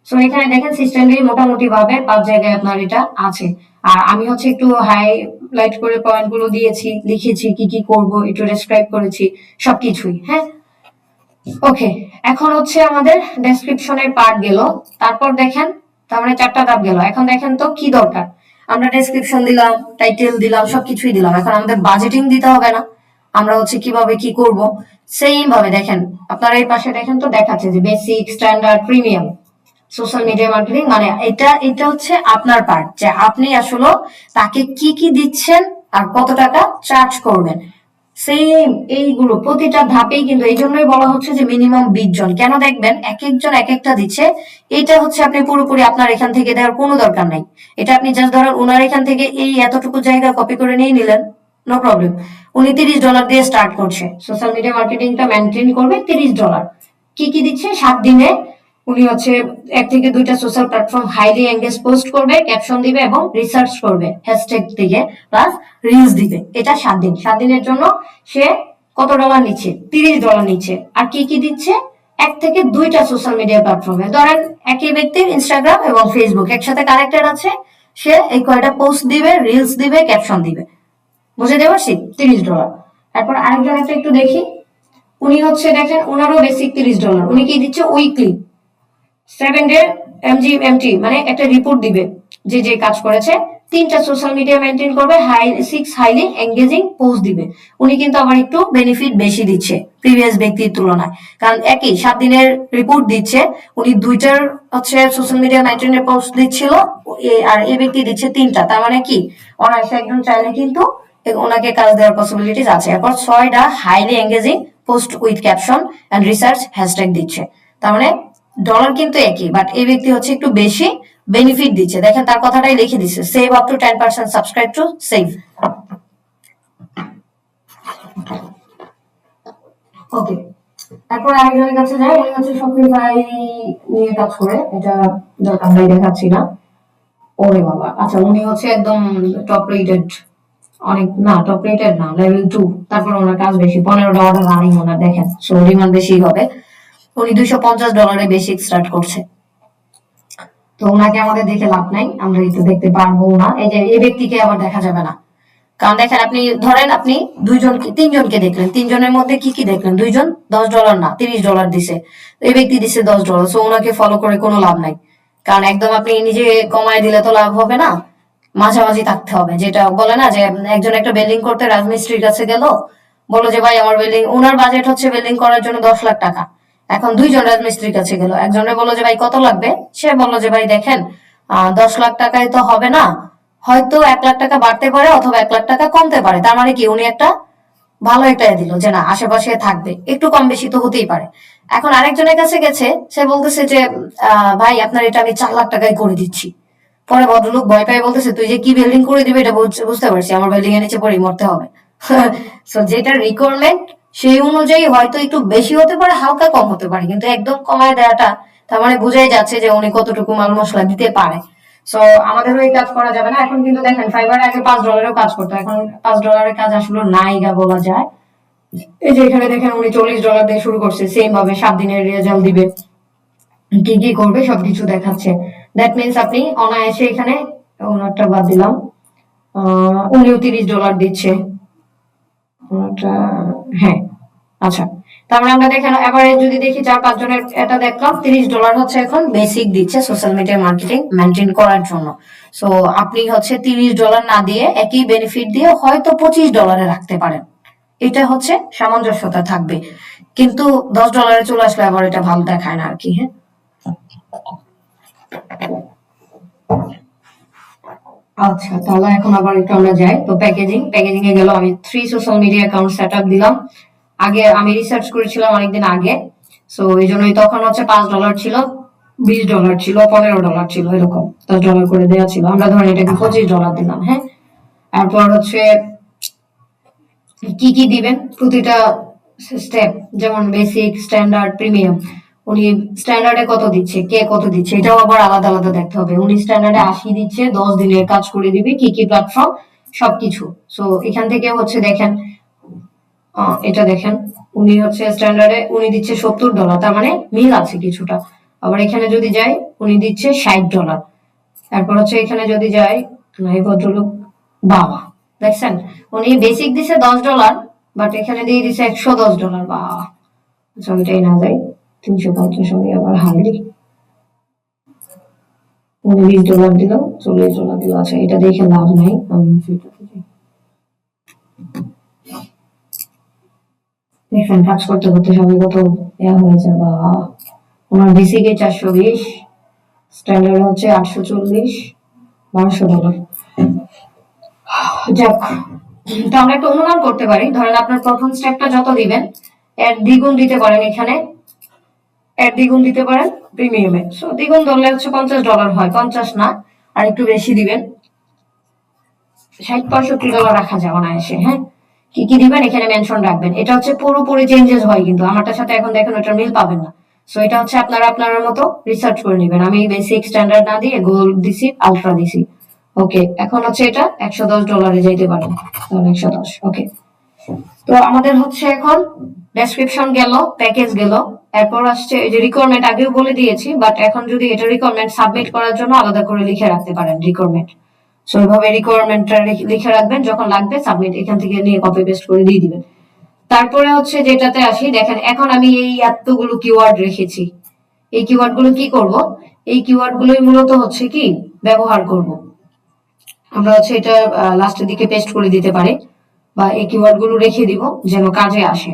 সো এখানে দেখেন সিস্টেমলি মোটামুটি ভাবে 5 জায়গায় আপনার এটা আছে। আর আমি হচ্ছে একটু হাইলাইট করে পয়েন্ট গুলো দিয়েছি, লিখেছি কি কি করব, একটু ডেসক্রাইব করেছি সবকিছুই। হ্যাঁ, ওকে। এখন হচ্ছে আমাদের ডেসক্রিপশনের পার্ট গেল। তারপর দেখেন, তার মানে 4টা ধাপ গেল। এখন দেখেন তো কি দরকার। আমরা ডেসক্রিপশন দিলাম, টাইটেল দিলাম, সবকিছুই দিলাম। এখন আমাদের বাজেটিং দিতে হবে না? আমরা হচ্ছে কিভাবে কি করব সেম ভাবে দেখেন, আপনারা এই পাশে দেখেন তো দেখাচ্ছে যে basic, standard, premium social media marketing. মানে এটা এটা হচ্ছে আপনার পার্ট, যে আপনি আসলে তাকে কি কি দিচ্ছেন আর কত টাকা চার্জ করবেন। সেম এইগুলো প্রতিটা ধাপেই কিন্তু, এই জন্যই বলা হচ্ছে যে মিনিমাম 20 জন। কেন? দেখবেন এক একজন এক একটা দিচ্ছে। এটা হচ্ছে আপনি পুরোপুরি আপনার এখান থেকে দেওয়ার কোনো দরকার নাই। এটা আপনি জাস্ট ধরেন ওনার এখান থেকে এই এতটুকু জায়গা কপি করে নিয়ে নিলেন, নো প্রবলেম। উনি $30 দিয়ে স্টার্ট করছে, সোশ্যাল মিডিয়া মার্কেটিংটা মেনটেন করবে $30। কি কি দিচ্ছে? 7 দিনে উনি হচ্ছে 1 থেকে 2টা social platform highly engage post করবে, ক্যাপশন দিবে এবং রিসার্চ করবে হ্যাশট্যাগ থেকে, প্লাস রিলস দিবে। এটা 7 দিন। 7 দিনের জন্য সে কত ডলার নিচ্ছে? $30 নিচ্ছে। আর কি কি দিচ্ছে? 1 থেকে 2টা সোশ্যাল মিডিয়া প্ল্যাটফর্মে, ধরেন একই ব্যক্তির ইনস্টাগ্রাম এবং ফেসবুক একসাথে কানেক্টেড আছে, সে এই কয়টা পোস্ট দিবে, রিলস দিবে, ক্যাপশন দিবে। বুঝতে পারছি? $30। তারপর আরেকজনেরটা একটু দেখি। উনি হচ্ছে দেখেন ওনারও বেসিক $30। উনি কি দিচ্ছে? উইকলি 7 ডে MGMT, মানে একটা রিপোর্ট দিবে যে যে কাজ করেছে। 3টা সোশ্যাল মিডিয়া মেনটেন করবে, 6 হাইলি এঙ্গেজিং পোস্ট দিবে। উনি কিন্তু আবার একটু বেনিফিট বেশি দিচ্ছে প্রিভিয়াস ব্যক্তির তুলনায়, কারণ একই 7 দিনের রিপোর্ট দিচ্ছে। উনি 2টার হচ্ছে সোশ্যাল মিডিয়া মেনটেনের পোস্ট দিচ্ছিল, আর এই ব্যক্তি দিচ্ছে 3টা। তার মানে কি অনায়াসে একজন চাইলে কিন্তু ওনাকে কাজ দেওয়ার পসিবিলিটিস আছে। এরপর 6টা highly engaging post with caption and research hashtag দিচ্ছে। তার মানে ডলার কিন্তু একই, বাট এই ব্যক্তি হচ্ছে একটু বেশি বেনিফিট দিচ্ছে। দেখেন তার কথাটাই লিখে দিচ্ছে, save up to 10%, subscribe to save. Okay, তারপর আরেকজনের কাছে যাই। উনি হচ্ছে শপিফাই নিয়ে কাজ করে, এটা দরকার নাই, দেখাচ্ছি না। ওরে বাবা, আচ্ছা উনি হচ্ছে একদম টপ রেটেড, অনেক না, টপ রেটেড না, লেভেল 2। তারপর ওনার কাজ বেশি, $15 রানিং ওনার, দেখেন সো ডিমান্ড বেশি হবে। উনি $250 বেসিক স্টার্ট করছে। তো ওনাকে আমাদের দেখে লাভ নাই, আমরা এটা দেখতে পারবো না। এই যে এই ব্যক্তিকে আবার দেখা যাবে না, কারণ দেখেন আপনি ধরেন আপনি 3জনকে দেখলেন, 3জনের মধ্যে কি কি দেখলেন? 2জন $10 না $30 দিছে, এই ব্যক্তি দিছে $10। সো ওনাকে ফলো করে কোনো লাভ নাই, কারণ একদম আপনি নিজে কমায় দিলে তো লাভ হবে না, মাঝামাঝি থাকতে হবে। যেটা বলে না যে একজন একটা বিল্ডিং করতে রাজমিস্ত্রির কাছে গেল, বললো যে ভাই আমার বিল্ডিং, ওনার বাজেট হচ্ছে বিল্ডিং করার জন্য 10 লাখ টাকা। এখন 2জন রাজমিস্ত্রির কাছে গেল, একজনে বললো যে ভাই কত লাগবে, সে বললো যে ভাই দেখেন 10 লাখ টাকায় তো হবে না, হয়তো 1 লাখ টাকা বাড়তে পারে অথবা 1 লাখ টাকা কমতে পারে। তার মানে কি উনি একটা ভালো একটা দিল যে না আশেপাশে থাকবে, একটু কম বেশি তো হতেই পারে। এখন আরেকজনের কাছে গেছে, সে বলতেছে যে ভাই আপনার এটা আমি 4 লাখ টাকায় করে দিচ্ছি। পরে ভদ্রলোক ভয় পায় বলতেছে তুই যে কি বিল্ডিং করে দিবি এটা বুঝতে পারছি, আমার বিল্ডিং এর নিচে পড়ে মরতে হবে। সো যেটা রিকোয়ারমেন্ট সেই অনুযায়ী হয়তো একটু বেশি হতে পারে, হালকা কম হতে পারে, কিন্তু একদম কমায় দেওয়াটা তার মানে বোঝাই যাচ্ছে যে উনি কতটুকু মাল মশলা দিতে পারে। সো আমাদেরও এই কাজ করা যাবে না। এখন কিন্তু দেখেন ফাইবারে আগে $5 কাজ করতো, এখন $5 কাজ আসলে নাই গা বলা যায়। এই যে এখানে দেখেন উনি $40 দিয়ে শুরু করছে, সেম ভাবে 7 দিনের রেজাল্ট দিবে, কি কি করবে সবকিছু দেখাচ্ছে। দ্যাট মিনস আপনি অনায়াসে এখানে, ওনারটা বাদ দিলাম, উনিও $30 দিচ্ছে ওনারটা। হ্যাঁ, আচ্ছা তার মানে আমরা দেখেন এবারে যদি দেখি 4-5 জনের এটা দেখলাম $30 হচ্ছে এখন বেসিক দিচ্ছে সোশ্যাল মিডিয়া মার্কেটিং মেনটেন করার জন্য। সো আপনি হচ্ছে $30 না দিয়ে একই বেনিফিট দিয়ে হয়তো $25 রাখতে পারেন, এটা হচ্ছে সামঞ্জস্যতা থাকবে। কিন্তু $10 চলে আসলে আবার এটা ভালো দেখায় না আর কি। হ্যাঁ, আচ্ছা তাহলে এখন আবার একটু আমরা যাই। তো প্যাকেজিং এ গেল, আমি 3 social media account set up দিলাম। আগে আমি রিসার্চ করেছিলাম অনেকদিন আগে, সো এই জন্যই তখন হচ্ছে $5 ছিল, $20 ছিল, $15 ছিল, এরকম $10 করে দেওয়া ছিল। আমরা ধরেন এটাকে $25 দিলাম। হ্যাঁ, তারপর হচ্ছে কি কি দিবেন প্রতিটা স্টেপ, যেমন বেসিক, স্ট্যান্ডার্ড, প্রিমিয়াম। উনি স্ট্যান্ডার্ডে কত দিচ্ছে, কে কত দিচ্ছে, এটাও আবার আলাদা আলাদা দেখতে হবে। উনি স্ট্যান্ডার্ডে 80 দিচ্ছে, 10 দিনের কাজ করে দিবে, কি কি প্ল্যাটফর্ম সবকিছু। সো এখান থেকে হচ্ছে দেখেন, এটা দেখেন উনি হচ্ছে স্ট্যান্ডার্ডে উনি দিচ্ছে $70, তার মানে মিল আছে কিছুটা। আবার এখানে যদি যাই উনি দিচ্ছে $60। তারপর হচ্ছে এখানে যদি যাই, এই ভদ্রলোক, বাবা দেখছেন উনি বেসিক দিছে $10, বাট এখানে দিয়ে দিছে $110। বা আচ্ছা ওইটাই না যাই, 350 আমি আবার হারলি, উনি $20 দিল, $40 দিল। আচ্ছা এটা দেখে লাভ নাই, আমি সেটাতে যাই। দেখেন কাজ করতে করতে সবই কত হয়েছে। বা ওনার বেসিকে 420, স্ট্যান্ডার্ড হচ্ছে 840, $1200। যাক, তো আমরা একটা অনুমান করতে পারি, ধরেন আপনার প্রথম স্টেপটা যত দিবেন এর দ্বিগুণ দিতে পারেন, এখানে এর দ্বিগুণ দিতে পারেন প্রিমিয়ামে। সো দ্বিগুণ ধরলে হচ্ছে $50 হয়, 50 না, আর একটু বেশি দিবেন, $60-65 রাখা যায় অনায়াসে। হ্যাঁ, কি কি দিবেন এখানে মেনশন রাখবেন। এটা হচ্ছে পুরোপুরি চেঞ্জেস হয়, কিন্তু আমারটার সাথে এখন দেখেন ওটার মিল পাবেন না। সো এটা হচ্ছে আপনারা আপনার মতো রিসার্চ করে নেবেন। আমি বেসিক, স্ট্যান্ডার্ড না দিয়ে গোল্ড দিছি, আলট্রা দিছি। ওকে, এখন হচ্ছে এটা $110 যাইতে পারে, তাহলে 110। ওকে, তো আমাদের হচ্ছে এখন ডেসক্রিপশন গেল, প্যাকেজ গেল, এরপর আসছে এই যে রিকোয়ারমেন্ট, আগেও বলে দিয়েছি, বাট এখন যদি এটা রিকোয়ারমেন্ট সাবমিট করার জন্য আলাদা করে লিখে রাখতে পারেন রিকোয়ারমেন্ট। সো এইভাবে রিকোয়ারমেন্টটা লিখে রাখবেন, যখন লাগবে সাবমিট এখান থেকে নিয়ে কপি পেস্ট করে দিয়ে দিবেন। তারপরে হচ্ছে যেটাতে আসি, দেখেন এখন আমি এই এতগুলো কিওয়ার্ড রেখেছি, এই কিওয়ার্ড গুলো কি করব, এই কিওয়ার্ড গুলোই মূলত হচ্ছে কি ব্যবহার করব। আমরা হচ্ছে এটা লাস্টের দিকে পেস্ট করে দিতে পারি, বা এই কিওয়ার্ড গুলো রেখে দিব যেন কাজে আসে।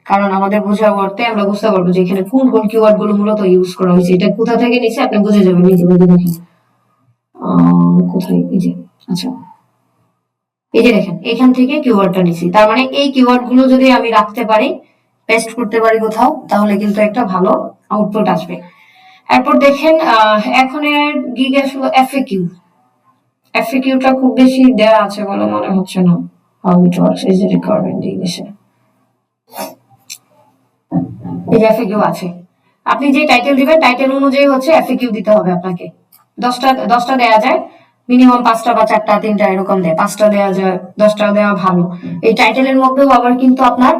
কারণ আমাদের বোঝার অর্থে আমরা বুঝতে পারবো যে এখানে কোন কোন কিওয়ার্ড গুলো মূলত ইউজ করা হয়েছে, এটা কোথা থেকে নিচ্ছে আপনি বুঝে যাবেন নিজে বুঝে। দেখেন কোথায়, এই যে, আচ্ছা এই যে দেখেন এখান থেকে কিওয়ার্ডটা নিছি, তার মানে এই কিওয়ার্ড গুলো যদি আমি রাখতে পারি, পেস্ট করতে পারি কোথাও, তাহলে কিন্তু একটা ভালো আউটপুট আসবে। এরপর দেখেন এখন গিগ আসলে এফএকিউটা খুব বেশি দেয়া আছে বলে মনে হচ্ছে না। How it works is requirement ইংলিশে, এই যে এফএকিউ আছে। আপনি যে টাইটেল দিবেন টাইটেল অনুযায়ী হচ্ছে এফএকিউ দিতে হবে আপনাকে। 10টা দেয়া যায়, মিনিমাম 5টা বা 4টা 3টা এরকম দেয়, 5টা দেওয়া যায়, 10টা দেওয়া ভালো। এই টাইটেলের মধ্যেও আবার কিন্তু আপনার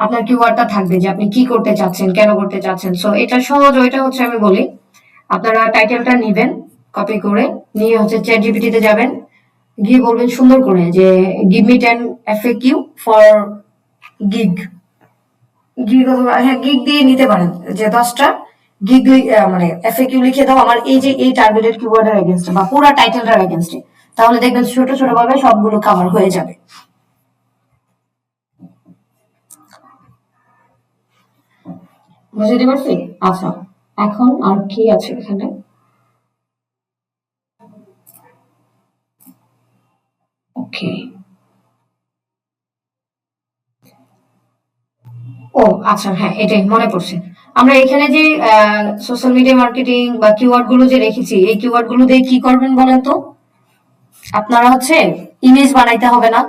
আপনার কিওয়ার্ডটা থাকবে যে আপনি কি করতে চাচ্ছেন, কেন করতে চাচ্ছেন। সো এটা সহজ, ওইটা হচ্ছে আমি বলি, আপনারা টাইটেলটা নিবেন, কপি করে নিয়ে হচ্ছে চ্যাট জিপিটিতে যাবেন, গিয়ে বলবেন সুন্দর করে যে give me 10 FAQ for gig. Gig, হ্যাঁ গিগ দিয়ে নিতে পারেন, যে 10টা গিগ মানে এফএকিউ লিখে দাও আমার এই যে এই টার্গেটেড কিওয়ার্ডের এগেইনস্টে বা পুরো টাইটেলটার এগেইনস্টে, তাহলে দেখবেন ছোট ছোট ভাবে সবগুলো কভার হয়ে যাবে। বুঝতে পারছি? আচ্ছা, এখন আর কি আছে এখানে? ওকে, ও আচ্ছা হ্যাঁ এটাই মনে পড়ছে। আমরা এখানে যে সোশ্যাল মিডিয়া মার্কেটিং বা কিওয়ার্ড গুলো যে রেখেছি, এই কিওয়ার্ড গুলো দিয়ে কি করবেন বলেন তো? আপনারা হচ্ছে ইমেজ বানাইতে হবে না?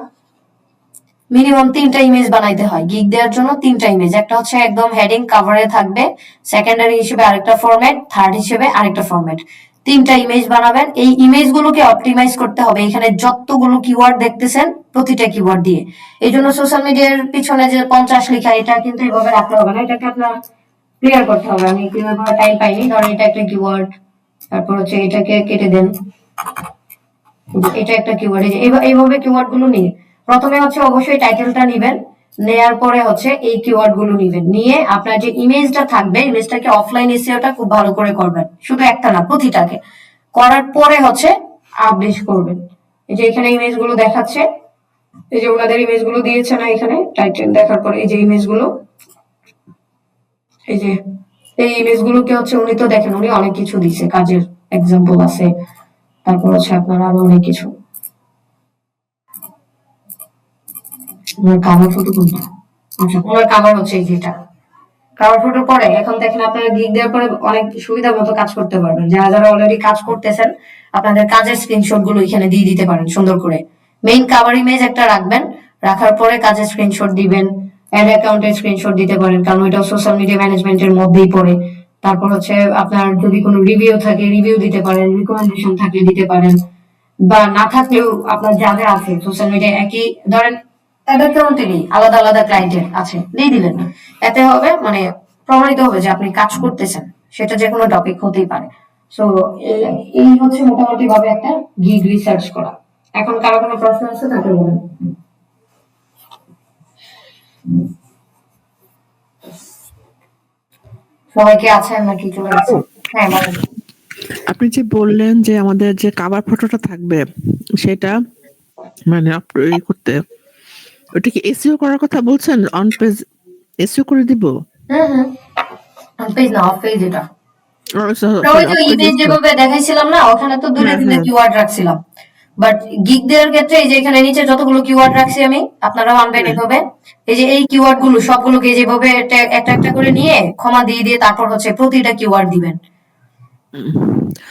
মিনিমাম 3টা ইমেজ বানাইতে হয় গিগ দেওয়ার জন্য। 3টা ইমেজ, একটা হচ্ছে একদম হেডিং কাভারে থাকবে, সেকেন্ডারি হিসেবে আরেকটা ফরম্যাট, থার্ড হিসেবে আরেকটা ফরম্যাট। 3টা ইমেজ বানাবেন। এই ইমেজ গুলোকে অপটিমাইজ করতে হবে এখানে যতগুলো কিওয়ার্ড দেখতেছেন প্রতিটা কিওয়ার্ড দিয়ে। এই জন্য সোশ্যাল মিডিয়ার পিছনে যে 50 লেখা, এটা কিন্তু এভাবে রাখতে হবে না, এটাকে আপনার ক্লিয়ার করতে হবে। আমি ক্লিয়ার করার টাইম পাইনি, ধরেন এটা একটা কিওয়ার্ড, তারপর হচ্ছে এটাকে কেটে দেন, এটা একটা কিওয়ার্ড। এইভাবে কিওয়ার্ড গুলো নিয়ে প্রথমে হচ্ছে অবশ্যই টাইটেলটা নিবেন, নেয়ার পরে হচ্ছে এই কিওয়ার্ড গুলো নিবেন, নিয়ে আপনার যে ইমেজটা থাকবে ইমেজটাকে অফলাইন এসইওটা খুব ভালো করে করবেন, শুধু একটা না প্রতিটাকে করার পরে হচ্ছে পাবলিশ করবেন। এই যে এখানে ইমেজ গুলো দেখাচ্ছে, এই যে ওনাদের ইমেজ গুলো দিয়েছে না এখানে, টাইটেল দেখার পরে এই যে ইমেজ গুলো, এই যে এই ইমেজ গুলোকে হচ্ছে উনি তো দেখেন উনি অনেক কিছু দিছে, কাজের এক্সাম্পল আছে, তারপর হচ্ছে আপনার আরো অনেক কিছু। ওনার কাভার ফটো কোনটা? আচ্ছা ওনার কাভার হচ্ছে এই যেটা কাভার ফটো পরে এখন দেখেন আপনারা গিগ দেওয়ার পরে অনেক সুবিধা মতো কাজ করতে পারবেন। যারা যারা অলরেডি কাজ করতেছেন আপনাদের কাজের স্ক্রিনশট গুলো এখানে দিয়ে দিতে পারেন সুন্দর করে। মেইন কাভার ইমেজ একটা রাখবেন, রাখার পরে কাজের স্ক্রিনশট দিবেন, অ্যাড অ্যাকাউন্টের স্ক্রিনশট দিতে পারেন কারণ ওইটাও সোশ্যাল মিডিয়া ম্যানেজমেন্টের মধ্যেই পড়ে। তারপর হচ্ছে আপনার যদি কোনো রিভিউ থাকে রিভিউ দিতে পারেন, রিকমেন্ডেশন থাকলে দিতে পারেন, বা না থাকলেও আপনার যাদের আছে সোশ্যাল মিডিয়া একই ধরেন অ্যাড অ্যাকাউন্টেরই আলাদা আলাদা ক্লায়েন্টের আছে দিয়ে দিলেন, এতে হবে মানে প্রমাণিত হবে যে আপনি কাজ করতেছেন, সেটা যে কোনো টপিক হতেই পারে। সো এই হচ্ছে মোটামুটি ভাবে একটা গিগ রিসার্চ করা। এখন কারো কোনো প্রশ্ন আছে তাকে বলেন। সবাই কি আছেন নাকি চলে গেছে? হ্যাঁ বলেন। আপনি যে বললেন যে আমাদের যে কাভার ফটোটা থাকবে সেটা মানে করতে, ওটা কি এসইও করার কথা বলছেন? অন পেজ এসইও করে দিব? পেজ না অফ পেজ এটা। ওই সরি, তো অফ পেজ। ইমেজ যেভাবে দেখাইছিলাম না ওখানে তো দুইটা হ্যাঁ, তিনটা হ্যাঁ, কিওয়ার্ড রাখছিলাম, বাট গিগ দেওয়ার ক্ষেত্রে এই যে এখানে নিচে যতগুলো কিওয়ার্ড রাখছি আমি, আপনারাও আনবেন হ্যাঁ। এভাবে। এই যে এই কিওয়ার্ড গুলো সবগুলোকে যেভাবে একটা একটা করে নিয়ে ক্ষমা দিয়ে দিয়ে তারপর হচ্ছে প্রতিটা কিওয়ার্ড দিবেন।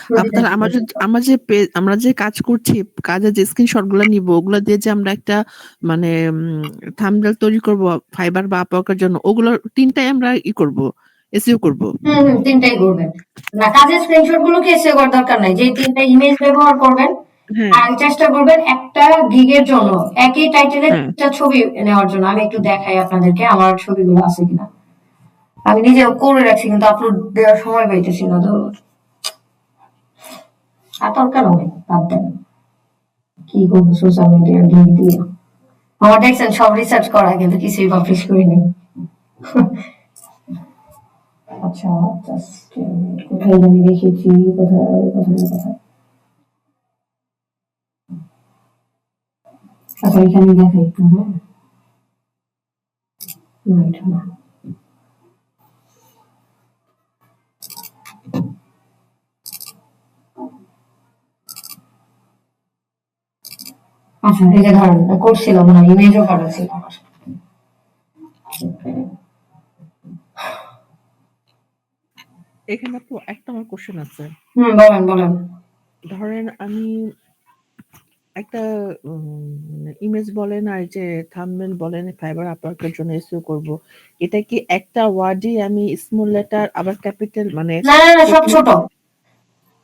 প্রতিটা আপনার keyword। আমরা যে কাজ করছি, কাজের যে স্ক্রিনশট গুলো নিব ওগুলো দিয়ে যে আমরা একটা মানে থাম্বনেল তৈরি করব ফাইবার বা আপওয়ার্কের জন্য, ওগুলো তিনটাই আমরা করব, এসইও করব। তিনটাই করবেন। না কাজের স্ক্রিনশট গুলো কি এসে করার দরকার নাই, যে তিনটা ইমেজ ব্যবহার করবেন হ্যাঁ, আর চেষ্টা করবেন একটা গিগের জন্য একই টাইটেলের হ্যাঁ। একটা ছবি নেওয়ার জন্য। আমি একটু দেখাই আপনাদেরকে আমার ছবিগুলো আছে কিনা, আমি নিজেও করে রাখছি কিন্তু আপলোড দেওয়ার সময় পাইতেছি না তো। আর দরকার হবে বাদ দেন, কি করবো সোশ্যাল মিডিয়ার লিঙ্ক দিয়ে। আমার দেখছেন সব রিসার্চ করা কিন্তু কিছুই পাবলিশ করিনি। আচ্ছা just a minute, কোথায় জানি দেখেছি, কোথায় কোথায় কোথায়, আচ্ছা এখানে দেখাই একটু। হ্যাঁ না এটা না, আচ্ছা এই যে ধরেন করছিলাম না, ইমেজও করা ছিল আমার। এখানে তো একটা আমার কোশ্চেন আছে। বলেন বলেন। ধরেন আমি একটা ইমেজ বলেন আর যে থাম্বনেল বলেন ফাইবার আপওয়ার্কের জন্য এসইও করব, এটা কি একটা ওয়ার্ডই আমি স্মল লেটার আবার ক্যাপিটাল মানে না না না সব ছোট ছোট,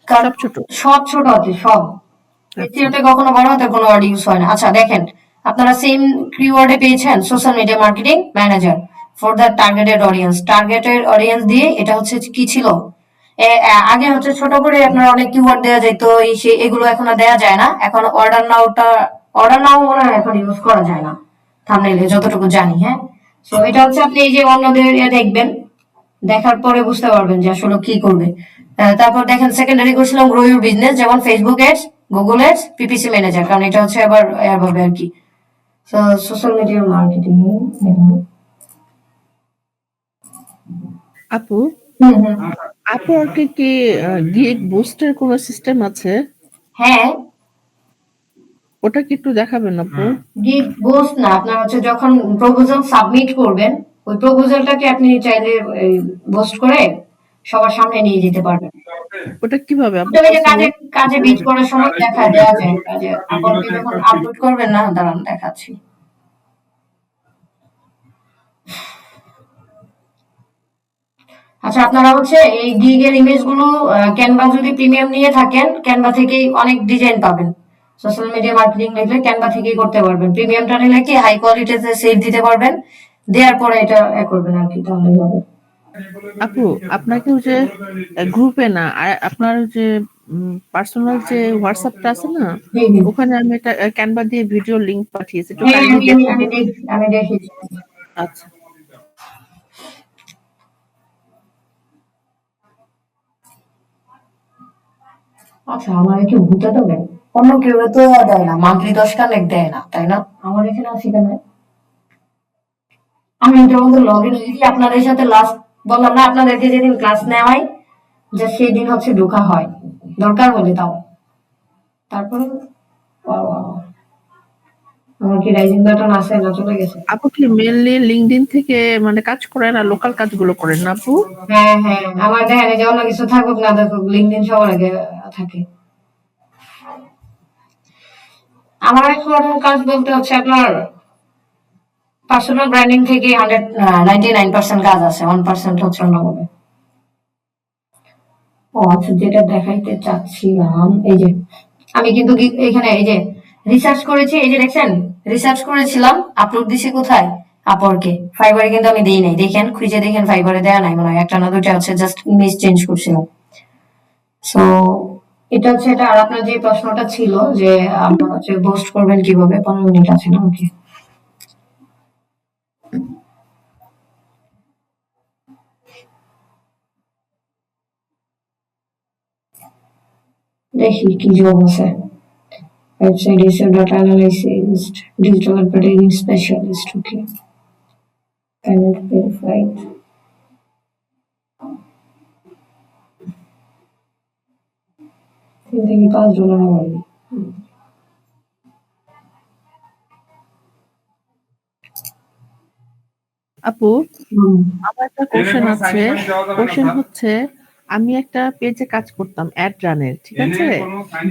কারণ সব ছোট? সব ছোট আছে সব। আচ্ছা, এসইওতে কখনো বড় হাতের কোনো ওয়ার্ড ইউজ হয় না। আচ্ছা দেখেন আপনারা সেম কিওয়ার্ডে পেয়েছেন social media marketing manager for the targeted audience, targeted audience দিয়ে এটা হচ্ছে কি ছিল, আগে হচ্ছে ছোট করে আপনার অনেক কিওয়ার্ড দেওয়া যেত, এই সে এগুলো এখন আর দেওয়া যায় না। এখন অর্ডার নাও মনে হয় এখন ইউজ করা যায় না থাম্বনেইলে যতটুকু জানি। হ্যাঁ সো এটা হচ্ছে আপনি এই যে অন্যদের দেখবেন, দেখার পরে বুঝতে পারবেন যে আসলে কি করবে। তারপর দেখেন সেকেন্ডারি করছিলাম গ্রো ইউর বিজনেস, যেমন Facebook ads, Google ads, PPC manager, কারণ এটা হচ্ছে আবার এভাবে আর কি। তো সোশ্যাল মিডিয়া মার্কেটিং। আপু, হুম হুম আপওয়ার্কে কি গিগ বুস্টের কোনো সিস্টেম আছে? হ্যাঁ ওটা কি একটু দেখাবেন আপু? গিগ বুস্ট না, আপনার হচ্ছে যখন প্রপোজাল সাবমিট করবেন ওই প্রপোজালটাকে আপনি চাইলে বুস্ট করে সবার সামনে নিয়ে যেতে পারবেন। ওটা কিভাবে আপু ওটা ওই যে কাজে পসিবল? কাজে বিট করার সময় দেখা দেওয়া যায়, কাজে আপলোডে যখন আপলোড করবেন না, দাঁড়ান দেখাচ্ছি। আচ্ছা আপনারা হচ্ছে এই গিগের ইমেজ গুলো ক্যানভা যদি প্রিমিয়াম নিয়ে থাকেন ক্যানভা থেকেই অনেক ডিজাইন পাবেন। সোশ্যাল মিডিয়া মার্কেটিং লিখলে ক্যানভা থেকেই করতে পারবেন, প্রিমিয়ামটা নিলে কি হাই কোয়ালিটিতে সেভ দিতে পারবেন, দেওয়ার পরে এটা করবেন আর কি, তাহলেই হবে। আপু, আপনাকে ওই যে গ্রুপে না আর আপনার যে পার্সোনাল যে হোয়াটসঅ্যাপটা আছে না, হুম হুম। ওখানে আমি একটা ক্যানভা দিয়ে ভিডিও লিংক পাঠিয়েছি, একটু হ্যাঁ কাইন্ডলি আমি আমি দেখুন। আমি দেখি আমি দেখেছি। আচ্ছা। আচ্ছা, আমার কি ভূতে দেবে? অন্য কেউ তো দেয় না, মান্থলি 10 কানেক্ট দেয় না, তাই না? আমার এখানে আছে কেন? আমি এটার মধ্যে লগ ইন হয়েছি আপনাদের সাথে লাস্ট, বললাম না আপনাদেরকে যেদিন ক্লাস নেওয়াই, যে সেই দিন হচ্ছে ঢোকা হয়, দরকার হলে তাও। তারপরে আমার কি রাইজিং বাটন আছে না চলে গেছে? আপু কি মেনলি লিঙ্কডইন থেকে মানে কাজ করেন আর লোকাল কাজগুলো করেন না আপু? হ্যাঁ হ্যাঁ, আমার দেখেন এই যে অন্য কিছু থাকুক না থাকুক, লিঙ্কডইন সবার আগে থাকে। আমার এখন কাজ বলতে হচ্ছে আপনার পার্সোনাল ব্র্যান্ডিং থেকে 99% কাজ আছে, 1% হচ্ছে অন্যভাবে। ও আচ্ছা, যেটা দেখাইতে চাচ্ছিলাম এই যে, আমি কিন্তু এখানে এই যে রিসার্চ করেছি, এই যে দেখছেন, রিসার্চ করেছিলাম, আপলোড দিছি কোথায়? আপওয়ার্কে। ফাইবারে কিন্তু আমি দেই নাই, দেখেন খুঁজে দেখেন, ফাইবারে দেয়া নাই মনে হয়, একটা না দুইটা হচ্ছে, জাস্ট ইমেজ চেঞ্জ করছিলাম। সো এটা হচ্ছে এটা। আর আপনার যে প্রশ্নটা ছিল যে আপনার হচ্ছে পোস্ট করবেন কিভাবে, 15 মিনিট আছে না? ওকে, দেখি কি জব আছে। ওয়েবসাইট এসে data analyst, digital advertising specialist, okay, payment verified. 3 থেকে 5 ডলার আমার। আপু হুম আমার একটা কোশ্চেন আছে। কোশ্চেন হচ্ছে, আমি একটা পেজে কাজ করতাম অ্যাড রানের, ঠিক আছে?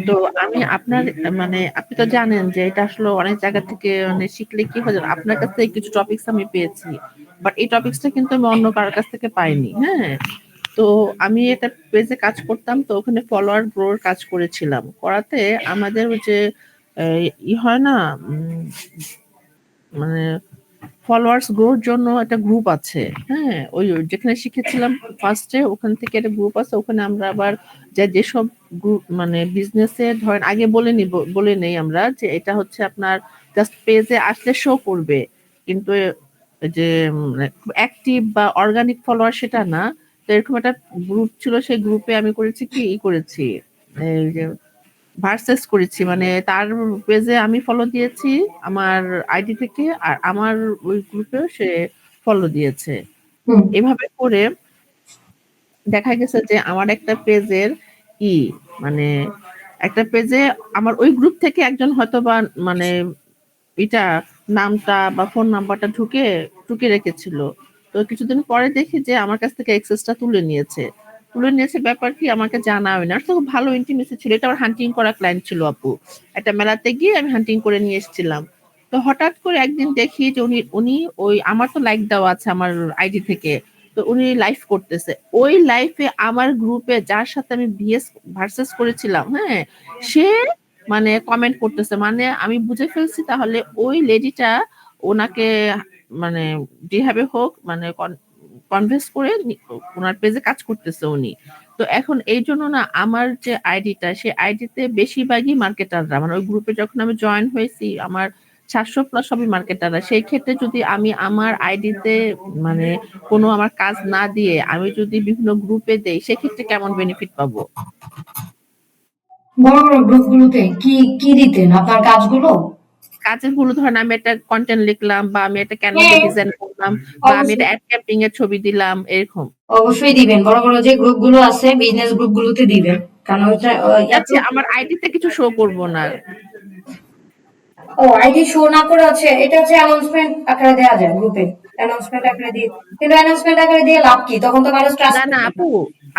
তো আমি আপনার মানে আপনি তো জানেন যে এটা আসলে অনেক জায়গা থেকে মানে শিখলে কি হয় জানেন, আপনার কাছ থেকে কিছু টপিকস আমি পেয়েছি, বাট এই টপিকসটা কিন্তু আমি অন্য কারোর কাছ থেকে পাইনি। হ্যাঁ, তো আমি একটা পেজে কাজ করতাম, তো ওখানে ফলোয়ার গ্রোর কাজ করেছিলাম, করাতে আমাদের ওই যে হয় না, মানে ফলোয়ার্স গ্রোর জন্য একটা গ্রুপ আছে। হ্যাঁ, ওই ওই যেখানে শিখেছিলাম ফার্স্টে, ওখান থেকে একটা গ্রুপ আছে, ওখানে আমরা আবার যেসব গ্রুপ মানে বিজনেসে ধরেন, আগে বলে নেই আমরা যে এটা হচ্ছে আপনার জাস্ট পেজে আসলে শো করবে, কিন্তু যে অ্যাক্টিভ বা অর্গানিক ফলোয়ার সেটা না। তো এরকম একটা গ্রুপ ছিল, সেই গ্রুপে আমি করেছি কি করেছি, এই যে ভার্সেস করেছি, মানে তার পেজে আমি ফলো দিয়েছি আমার আইডি থেকে, আর আমার ওই গ্রুপেও সে ফলো দিয়েছে। হুম এভাবে করে দেখা গেছে যে আমার একটা পেজের ই মানে একটা পেজে আমার ওই গ্রুপ থেকে একজন হয়তো বা মানে এটা নামটা বা ফোন নাম্বারটা ঢুকে রেখেছিল। তো কিছুদিন পরে দেখি যে আমার কাছ থেকে অ্যাক্সেসটা তুলে নিয়েছে। ব্যাপার কি আমাকে জানাওই না। আর তো খুব ভালো ইন্টিমেসি ছিল। এটা আমার হান্টিং করা ক্লায়েন্ট ছিল আপু। একটা মেলাতে গিয়ে আমি হান্টিং করে নিয়ে এসেছিলাম। তো হঠাৎ করে একদিন দেখি যে উনি উনি ওই আমার তো লাইক দেওয়া আছে আমার আইডি থেকে। তো উনি লাইভ করতেছে। ওই লাইভে আমার গ্রুপে যার সাথে আমি ভার্সেস করেছিলাম, হ্যাঁ? সে মানে কমেন্ট করতেছে। মানে আমি বুঝে ফেলছি তাহলে ওই লেডিটা ওনাকে মানে যেভাবে হোক মানে কনভিন্স করে ওনার পেজে কাজ করতেছে উনি। তো এখন এই জন্য না আমার যে আইডিটা, সেই আইডিতে বেশিরভাগই মার্কেটাররা, মানে ওই গ্রুপে যখন আমি জয়েন হয়েছি আমার 700 প্লাস সবই মার্কেটাররা। সেই ক্ষেত্রে যদি আমি আমার আইডিতে মানে কোনো আমার কাজ না দিয়ে আমি যদি বিভিন্ন গ্রুপে দেই, সেক্ষেত্রে কেমন বেনিফিট পাবো? বড় বড় গ্রুপ গুলোতে কি কি দিতেন আপনার কাজগুলো? কাজের গুলো ধরেন আমি একটা কন্টেন্ট লিখলাম, বা আমি একটা ক্যানভাসে হ্যাঁ, ডিজাইন করলাম, বা আমি একটা অবশ্যই অ্যাড ক্যাম্পেইন এর ছবি দিলাম, এরকম। অবশ্যই দিবেন, বড় বড় যে গ্রুপ গুলো আছে বিজনেস গ্রুপ গুলোতে দিবেন, কারণ ওইটা এত। যাচ্ছে আমার আইডিতে কিছু শো করব না। ও আইডি শো না করে হচ্ছে, এটা হচ্ছে অ্যানাউন্সমেন্ট আকারে দেওয়া যায় গ্রুপে, অ্যানাউন্সমেন্ট আকারে দিয়ে। কিন্তু অ্যানাউন্সমেন্ট আকারে দিয়ে লাভ কি, তখন তো মানুষ ট্রাস্ট না না করবে না। আপু,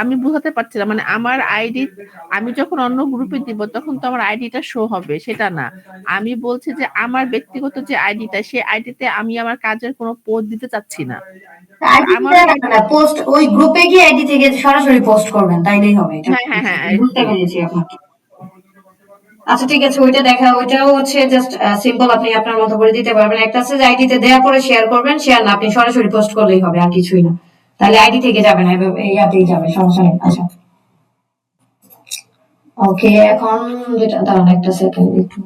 আমি বুঝাতে পারছিলাম মানে আমার আইডি আমি যখন অন্য গ্রুপে দিব তখন তো আমার আইডিটা শো হবে সেটা না। আমি বলছি যে আমার ব্যক্তিগত যে আইডিটা, সেই আইডিতে আমি আমার কাজের কোনো পোস্ট দিতে চাচ্ছি না। তো আইডি আমার থেকে ওই না, পোস্ট ওই গ্রুপে গিয়ে আইডি থেকে সরাসরি পোস্ট করবেন, তাইলেই হবে। এটা হ্যাঁ হ্যাঁ হ্যাঁ বুঝতে পেরেছি আপনাকে। আচ্ছা ঠিক আছে, ওইটা দেখা, ওইটাও হচ্ছে জাস্ট সিম্পল, আপনি আপনার মতো করে দিতে পারবেন। একটা আছে যে আইডিতে দেওয়ার পরে শেয়ার করবেন, শেয়ার না, আপনি সরাসরি পোস্ট করলেই হবে, আর কিছুই না। তাহলে আইডি থেকে যাবে না, ইয়াতেই যাবে, সমস্যা নেই। আচ্ছা ওকে, এখন যেটা, দাঁড়ান একটা সেকেন্ড একটু।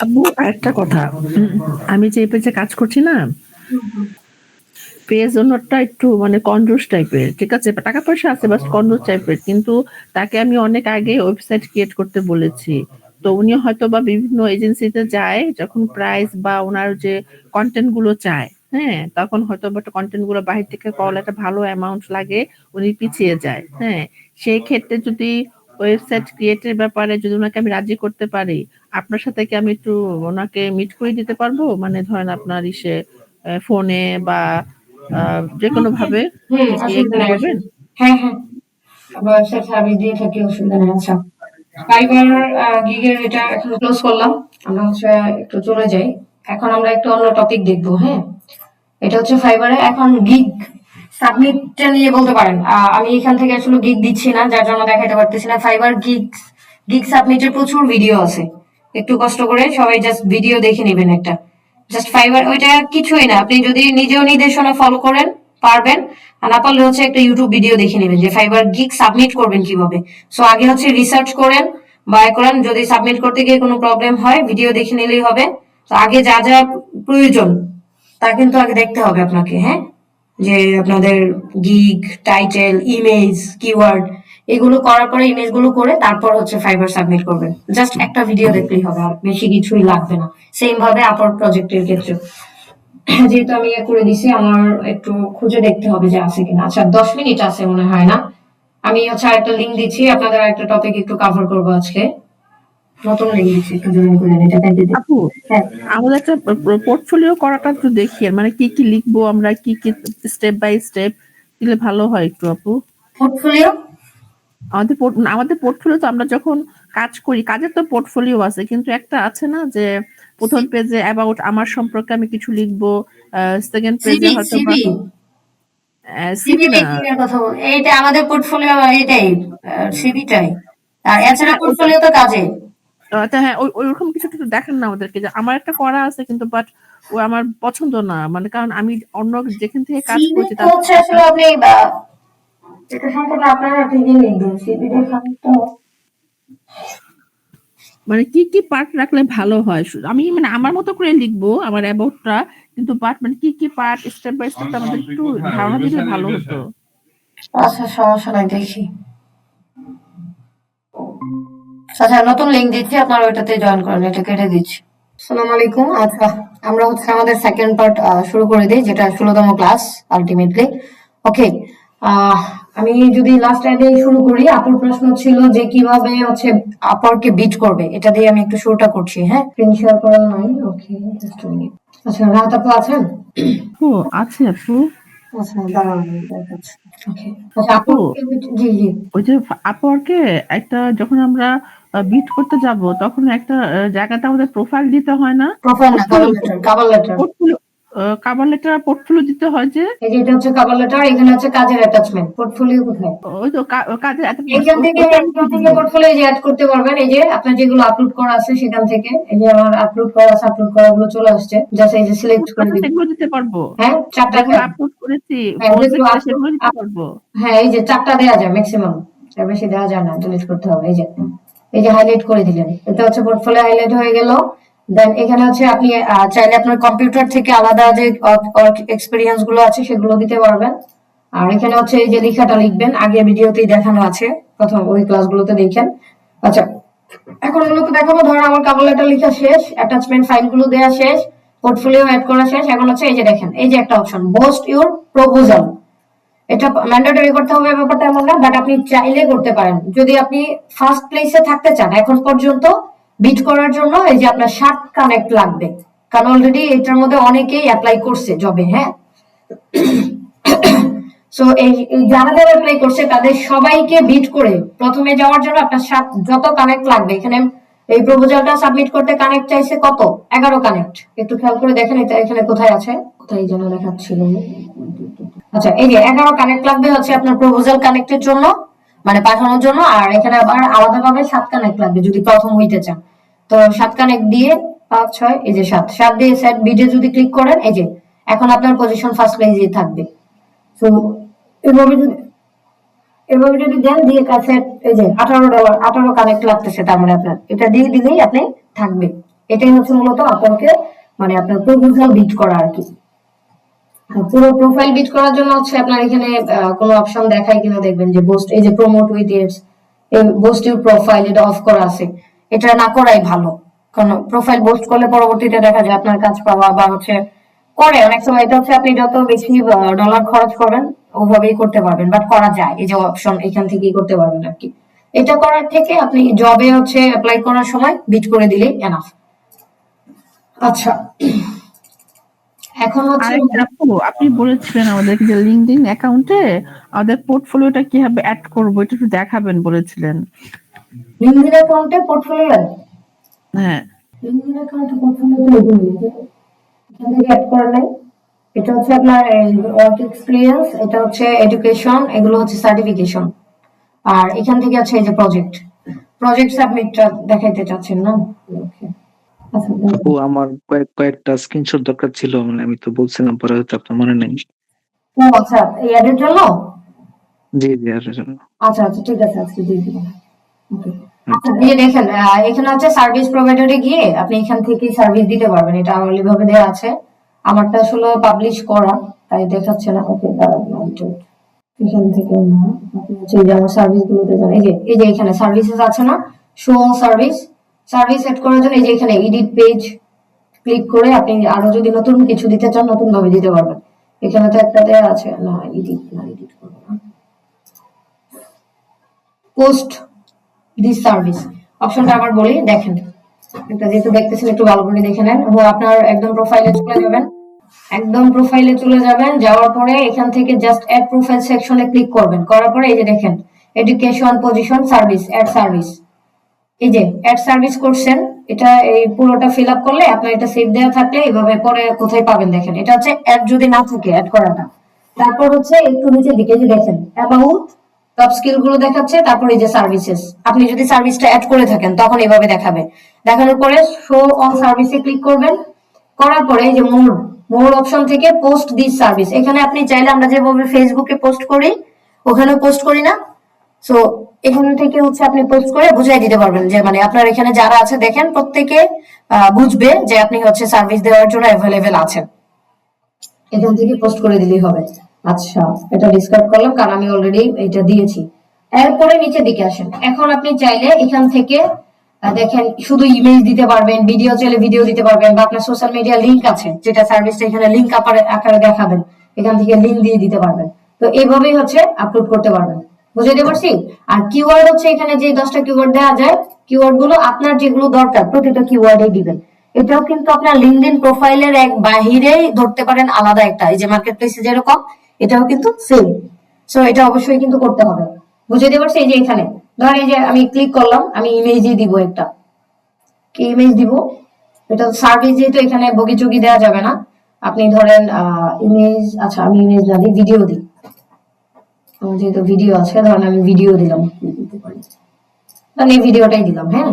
আব্বু আরেকটা কথা, আমি যে পেজে কাজ করছি না, পেজ ওনারটা একটু মানে কনজুস টাইপের, ঠিক আছে, টাকা পয়সা আছে বাস কনজুস টাইপের, কিন্তু তাকে আমি অনেক আগে ওয়েবসাইট ক্রিয়েট করতে বলেছি। তো উনি হয়তো বা বিভিন্ন এজেন্সিতে যায়, যখন প্রাইস বা ওনার যে কন্টেন্ট গুলো চায়, হ্যাঁ, তখন হয়তো বা কন্টেন্ট গুলো বাহির থেকে করলে একটা ভালো অ্যামাউন্ট লাগে, উনি পিছিয়ে যায়। হ্যাঁ, সেই ক্ষেত্রে যদি ওয়েবসাইট ক্রিয়েটের ব্যাপারে যদি ওনাকে আমি রাজি করতে পারি, আপনার সাথে কি আমি একটু ওনাকে মিট করে দিতে পারবো? মানে ধরেন আপনার ইসে ফোনে বা যেকোনো ভাবে কি অসুবিধা এগ্রি নেই, করবেন? হ্যাঁ হ্যাঁ, আমরা ওয়েবসাইট সার্ভিস দিয়ে থাকি, অসুবিধা নেই। আচ্ছা, ফাইবার গিগের এটা এখন ক্লোজ করলাম। আমরা হচ্ছে একটু চলে যাই, এখন আমরা একটু অন্য টপিক দেখবো। হ্যাঁ, এটা হচ্ছে ফাইবারে এখন গিগ সাবমিটটা নিয়ে বলতে পারেন। আমি এখান থেকে আসলে গিগ দিচ্ছি না, যার জন্য দেখাতে পারতেছি না। ফাইবার গিগ গিগ সাবমিটের প্রচুর ভিডিও আছে, একটু কষ্ট করে সবাই জাস্ট ভিডিও দেখে নেবেন একটা। জাস্ট ফাইবার ওইটা কিছুই না, আপনি যদি নিজেও নির্দেশনা ফলো করেন পারবেন, আর না পারলে হচ্ছে একটা ইউটিউব ভিডিও দেখে নেবেন যে ফাইবার গিগ সাবমিট করবেন কিভাবে। সো আগে হচ্ছে রিসার্চ করেন বা করেন, যদি সাবমিট করতে গিয়ে কোনো প্রবলেম হয় ভিডিও দেখে নিলেই হবে। তো আগে যা যা প্রয়োজন তা কিন্তু আগে দেখতে হবে আপনাকে। হ্যাঁ, যে আপনাদের গিগ, টাইটেল, ইমেজ, কিওয়ার্ড এগুলো করার পরে ইমেজ গুলো করে তারপর হচ্ছে ফাইবার সাবমিট করবেন। জাস্ট একটা ভিডিও দেখলেই হবে, আর বেশি কিছুই লাগবে না। সেম ভাবে আপওয়ার্ড প্রজেক্টের ক্ষেত্রে যেহেতু আমি ইয়ে করে দিছি, আমার একটু খুঁজে দেখতে হবে যে আছে কিনা। আচ্ছা, 10 মিনিট আছে মনে হয় না। আমি হচ্ছে একটা লিঙ্ক দিচ্ছি, আপনাদের একটা টপিক একটু কভার করবো আজকে। নতুন লিঙ্ক দিচ্ছি, একটু জয়েন করে নিন, এটা কাইটে দিন। আপু, হ্যাঁ, আমাদের একটা পোর্টফোলিও করাটা একটু দেখি, মানে কি কি লিখবো আমরা, কি কি স্টেপ বাই স্টেপ দিলে ভালো হয় একটু আপু। পোর্টফোলিও। আমাদের পোর্টফোলিও তো আমরা যখন কাজ করি, কাজের তো পোর্টফোলিও আছে, কিন্তু একটা আছে না যে প্রথম পেজে অ্যাবাউট আমার সম্পর্কে আমি কিছু লিখবো, সেকেন্ড পেজে সিভি হয়তো বা সিভি সিভি সিভি না। মেকিং এর কথা বল, এইটা আমাদের পোর্টফোলিও, এইটাই সিভিটাই। আর এছাড়া হ্যাঁ পোর্টফোলিও তো কাজে। হ্যাঁ, ওইরকম কিছু একটু দেখেন না আমাদেরকে, যে আমার একটা করা আছে কিন্তু বাট ও আমার পছন্দ না, মানে কারণ আমি অন্য যেখান থেকে কাজ সিভি করছি তো তাদের হচ্ছে থেকে আসলে আপনি এটা সম্পর্কে আপনারা ঠিকই লিখবেন, সিভি দেখান তো। মানে কি কি পার্ট রাখলে ভালো হয়, আমি মানে আমার মতো করে লিখবো আমার অ্যাবাউটটা, কিন্তু পার্ট মানে কি কি পার্ট স্টেপ বাই স্টেপ আমাদের একটু ধারণা দিলে ভালো হতো। আচ্ছা, সমস্যা নাই, দেখি। আচ্ছা, নতুন লিঙ্ক দিচ্ছি, আপনারা ওইটাতে জয়েন করেন, এটা কেটে দিচ্ছি। আসসালামু আলাইকুম। আচ্ছা, আমরা হচ্ছে আমাদের সেকেন্ড পার্ট শুরু করে দিই, যেটা 16তম ক্লাস আলটিমেটলি। ওকে, আমি যদি লাস্ট টাইমে শুরু করি, আপুর প্রশ্ন ছিল যে কিভাবে হচ্ছে আপরকে বিট করবে, এটা দিয়ে আমি একটু শুরুটা করছি। হ্যাঁ, স্ক্রিন শেয়ার করা নাই। ওকে, জাস্ট মিনিট। আচ্ছা, রাহাত আপু আছেন? ও আছে আপু। আচ্ছা, দাঁড়ান, আমি দেখাচ্ছি। ওকে, আচ্ছা আপু, আপু জি জি। ওই যে আপওয়ার্কে একটা যখন আমরা বিট করতে যাব তখন একটা জায়গাতে আমাদের প্রোফাইল দিতে হয় না, প্রোফাইল না, cover portfolio, letter, cover letter. Portfolio, cover letter portfolio দিতে হয় যে, এই যে এটা হচ্ছে কভার লেটার, এখানে হচ্ছে কাজের অ্যাটাচমেন্ট। পোর্টফোলিও কোথায়? ওই তো কাজে এইখান থেকে ওইটা আমি কি এখান দিব? থেকে পোর্টফোলিও যে অ্যাড করতে পারবেন। এই যে আপনার যেগুলো আপলোড করা আছে সেখান থেকে, এই যে আমার আপলোড করা আছে, আপলোড করা গুলো চলে আসছে, জাস্ট এই যে সিলেক্ট করে আচ্ছা, দিবেন। সেগুলো দিতে পারবো, হ্যাঁ, চারটা যেগুলো দেয়া। আপলোড করেছি হ্যাঁ, যেগুলো প্রজেক্টে আপলোড, সেগুলো দিতে পারবো। হ্যাঁ এই যে চারটা দেয়া যায় ম্যাক্সিমাম, এর বেশি দেওয়া যায় না, ডিলিট করতে হবে। এই যে হাইলাইট করে দিলেন, এটা হচ্ছে পোর্টফোলিও হাইলাইট হয়ে গেল। দেন এখানে হচ্ছে আপনি চাইলে আপনার কম্পিউটার থেকে আলাদা যে ওয়ার্ক এক্সপিরিয়েন্স গুলো আছে সেগুলো দিতে পারবেন। আর এখানে হচ্ছে এই যে লেখাটা লিখবেন, আগে ভিডিওতেই দেখানো আছে, প্রথম ওই ক্লাসগুলোতে দেখেন। আচ্ছা, এখন ওগুলোকে দেখাবো। ধরো আমার কভার লেটার লেখা শেষ, অ্যাটাচমেন্ট ফাইল গুলো দেওয়া শেষ, পোর্টফোলিও অ্যাড করা শেষ। এখন হচ্ছে এই যে দেখেন, এই যে একটা অপশন বোস্ট ইউর প্রপোজাল, এটা ম্যান্ডেটরি করতে হবে ব্যাপারটা এমন না, বাট আপনি চাইলে করতে পারেন যদি আপনি ফার্স্ট প্লেসে থাকতে চান। এখন পর্যন্ত বিট করার জন্য এই যে আপনার 7 কানেক্ট লাগবে, কারণ অলরেডি এটার মধ্যে অনেকেই অ্যাপ্লাই করছে জবে। হ্যাঁ, সো এই যারা যারা অ্যাপ্লাই করছে তাদের সবাইকে বিট করে প্রথমে যাওয়ার জন্য আপনার যত কানেক্ট লাগবে, এখানে এই প্রপোজালটা সাবমিট করতে কানেক্ট চাইছে কত, 11 কানেক্ট। একটু খেয়াল করে দেখেন, এটা এখানে কোথায় আছে, কোথায় যেন দেখাচ্ছিল। আচ্ছা, এই যে 11 কানেক্ট লাগবে হচ্ছে আপনার প্রপোজাল কানেক্টের জন্য, মানে পাঠানোর জন্য। আর এখানে আবার আলাদাভাবে 7 কানেক্ট লাগবে যদি প্রথম হইতে চান। তো 7 কানেক্ট দিয়ে 5 6, এই যে 7 দিয়ে সেট বিডে যদি ক্লিক করেন, এই যে এখন আপনার পজিশন ফার্স্ট পেজে থাকবে। তো এভাবে যদি দেন দিয়ে কাছে, এই যে $18 18 কানেক্ট লাগতেছে, তার মানে আপনার এটা দিয়ে দিলেই আপনি থাকবে। এটাই হচ্ছে মূলত আপনাকে মানে আপনার প্রপোজাল বিট করা আর কি। পুরো প্রোফাইল বিট করার জন্য হচ্ছে আপনার এখানে কোনো অপশন দেখায় কিনা দেখবেন যে বুস্ট, এই যে প্রমোট উইথ এডস, এই বুস্ট ইউর প্রোফাইল, এটা অফ করা আছে। এটা না করাই ভালো, কারণ প্রোফাইল বুস্ট করলে পরবর্তীতে দেখা যায় আপনার কাজ পাওয়া বা হচ্ছে করে অনেক সময় এটা হচ্ছে আপনি যত বেশি ডলার খরচ করবেন ওভাবেই করতে পারবেন, বাট করা যায়, এই যে অপশন এখান থেকেই করতে পারবেন আর কি। এটা করার থেকে আপনি জবে হচ্ছে অ্যাপ্লাই করার সময় বিট করে দিলেই এনাফ। আচ্ছা, এখন হচ্ছে আরেকটা আপু, আপনি বলেছিলেন আমাদেরকে যে লিঙ্কডইন অ্যাকাউন্টে আমাদের পোর্টফোলিওটা কিভাবে অ্যাড করবো এটা একটু দেখাবেন বলেছিলেন। লিঙ্কডইন অ্যাকাউন্টে পোর্টফোলিও, হ্যাঁ, লিঙ্কডইন অ্যাকাউন্টে পোর্টফোলিও তো এগুলোই, এখান থেকে অ্যাড করা নাই। এটা হচ্ছে আপনার ওয়ার্ক এক্সপিরিয়েন্স, এটা হচ্ছে এডুকেশন, এগুলো হচ্ছে সার্টিফিকেশন। আর এখান থেকে আছে এই যে প্রজেক্ট, প্রজেক্ট সাবমিটটা দেখাইতে চাচ্ছেন না? Okay. আচ্ছা, আপু আমার কয়েকটা স্ক্রিনশট দরকার ছিল, মানে আমি তো বলছিলাম, পরে হয়তো আপনার মনে নেই। ও আচ্ছা, এই অ্যাডের জন্য? জি জি, আর জন্য। আচ্ছা আচ্ছা, ঠিক আছে, আজকে দিয়ে দিব। Okay. আচ্ছা, আচ্ছা। এই যে দেখেন এখানে হচ্ছে সার্ভিস প্রোভাইডারে গিয়ে আপনি এখান থেকেই সার্ভিস দিতে পারবেন, এটা আওয়ারলি ভাবে দেওয়া আছে। আমারটা আসলে পাবলিশ করা, তাই দেখাচ্ছে না। ওকে, দাঁড়ান, এখান থেকে না, আপনি হচ্ছে এই যে আমার সার্ভিস গুলোতে যান, এই যে এখানে সার্ভিসেস আছে না, শো সার্ভিস, সার্ভিস সেট করার জন্য এই যে এখানে এডিট পেজ ক্লিক করে আপনি আরো যদি নতুন কিছু দিতে চান নতুন ভাবে দিতে পারবেন। এখানে তো একটা দেয়া আছে না, এডিট করবো না, পোস্ট দিস সার্ভিস অপশনটা আবার বলি, দেখেন এটা যেহেতু দেখতেছেন একটু ভালো করে দেখে নেন। ও আপনার একদম প্রোফাইলে চলে যাবেন, একদম প্রোফাইলে চলে যাবেন, যাওয়ার পরে এখান থেকে জাস্ট অ্যাড প্রোফাইল সেকশনে ক্লিক করবেন, করার পরে এই যে দেখেন education, position, service, add service, এই যে অ্যাড সার্ভিস করছেন, এটা এই পুরোটা ফিল আপ করলে আপনার এটা সেভ দেওয়া থাকলে এইভাবে পরে কোথায় পাবেন দেখেন, এটা হচ্ছে অ্যাড যদি না থাকে অ্যাড করাটা। তারপর হচ্ছে একটু নিচের দিকে যে দেখেন অ্যাবাউট, টপ স্কিল গুলো দেখাচ্ছে, তারপর এই যে সার্ভিসেস, আপনি যদি সার্ভিসটা অ্যাড করে থাকেন তখন এইভাবে দেখাবে। দেখানোর পরে শো অন সার্ভিসে ক্লিক করবেন, করার পরে এই যে মোর অপশন থেকে পোস্ট দিস সার্ভিস, এখানে আপনি চাইলে আমরা যেভাবে ফেসবুকে পোস্ট করি ওখানেও পোস্ট করি না, সো এখান থেকে হচ্ছে আপনি পোস্ট করে বুঝাই দিতে পারবেন যে মানে আপনার এখানে যারা আছে দেখেন প্রত্যেকে বুঝবে যে আপনি হচ্ছে সার্ভিস দেওয়ার জন্য অ্যাভেলেবেল আছেন। এখান থেকে পোস্ট করে দিলেই হবে। আচ্ছা, এটা ডিসকার্ড করলাম কারণ আমি অলরেডি এটা দিয়েছি। এরপরে নিচের দিকে আসেন, এখন আপনি চাইলে এখান থেকে দেখেন শুধু ইমেজ দিতে পারবেন, ভিডিও চাইলে ভিডিও দিতে পারবেন, বা আপনার সোশ্যাল মিডিয়া লিংক আছে যেটা সার্ভিসটা এখানে লিংক আকারে দেখাবেন, এখান থেকে লিংক দিয়ে দিতে পারবেন। তো এইভাবেই হচ্ছে আপলোড করতে পারবেন, বুঝাইতে পারছি? আর কিওয়ার্ড হচ্ছে এখানে যে 10টা কিওয়ার্ড দেওয়া যায়, কিওয়ার্ড গুলো আপনার যেগুলো দরকার প্রতিটা কিওয়ার্ডেই দিবেন। এটাও কিন্তু আপনার লিঙ্কডইন প্রোফাইলের এক বাহিরেই ধরতে পারেন আলাদা একটা, এই যে মার্কেট প্লেসে যেরকম এটাও কিন্তু সেম। সো এটা অবশ্যই কিন্তু করতে হবে, বুঝাইতে পারছি? এই যে এখানে ধরেন এই যে আমি ক্লিক করলাম, আমি ইমেজই দিব একটা, কি ইমেজ দিব, এটা সার্ভিস যেহেতু এখানে বগিচুগি দেওয়া যাবে না, আপনি ধরেন ইমেজ, আচ্ছা আমি ইমেজ না দিই, ভিডিও দিই, আমার যেহেতু ভিডিও আছে ধরেন আমি ভিডিও দিলাম, কি দিতে পারি, ধরেন এই ভিডিওটাই দিলাম। হ্যাঁ,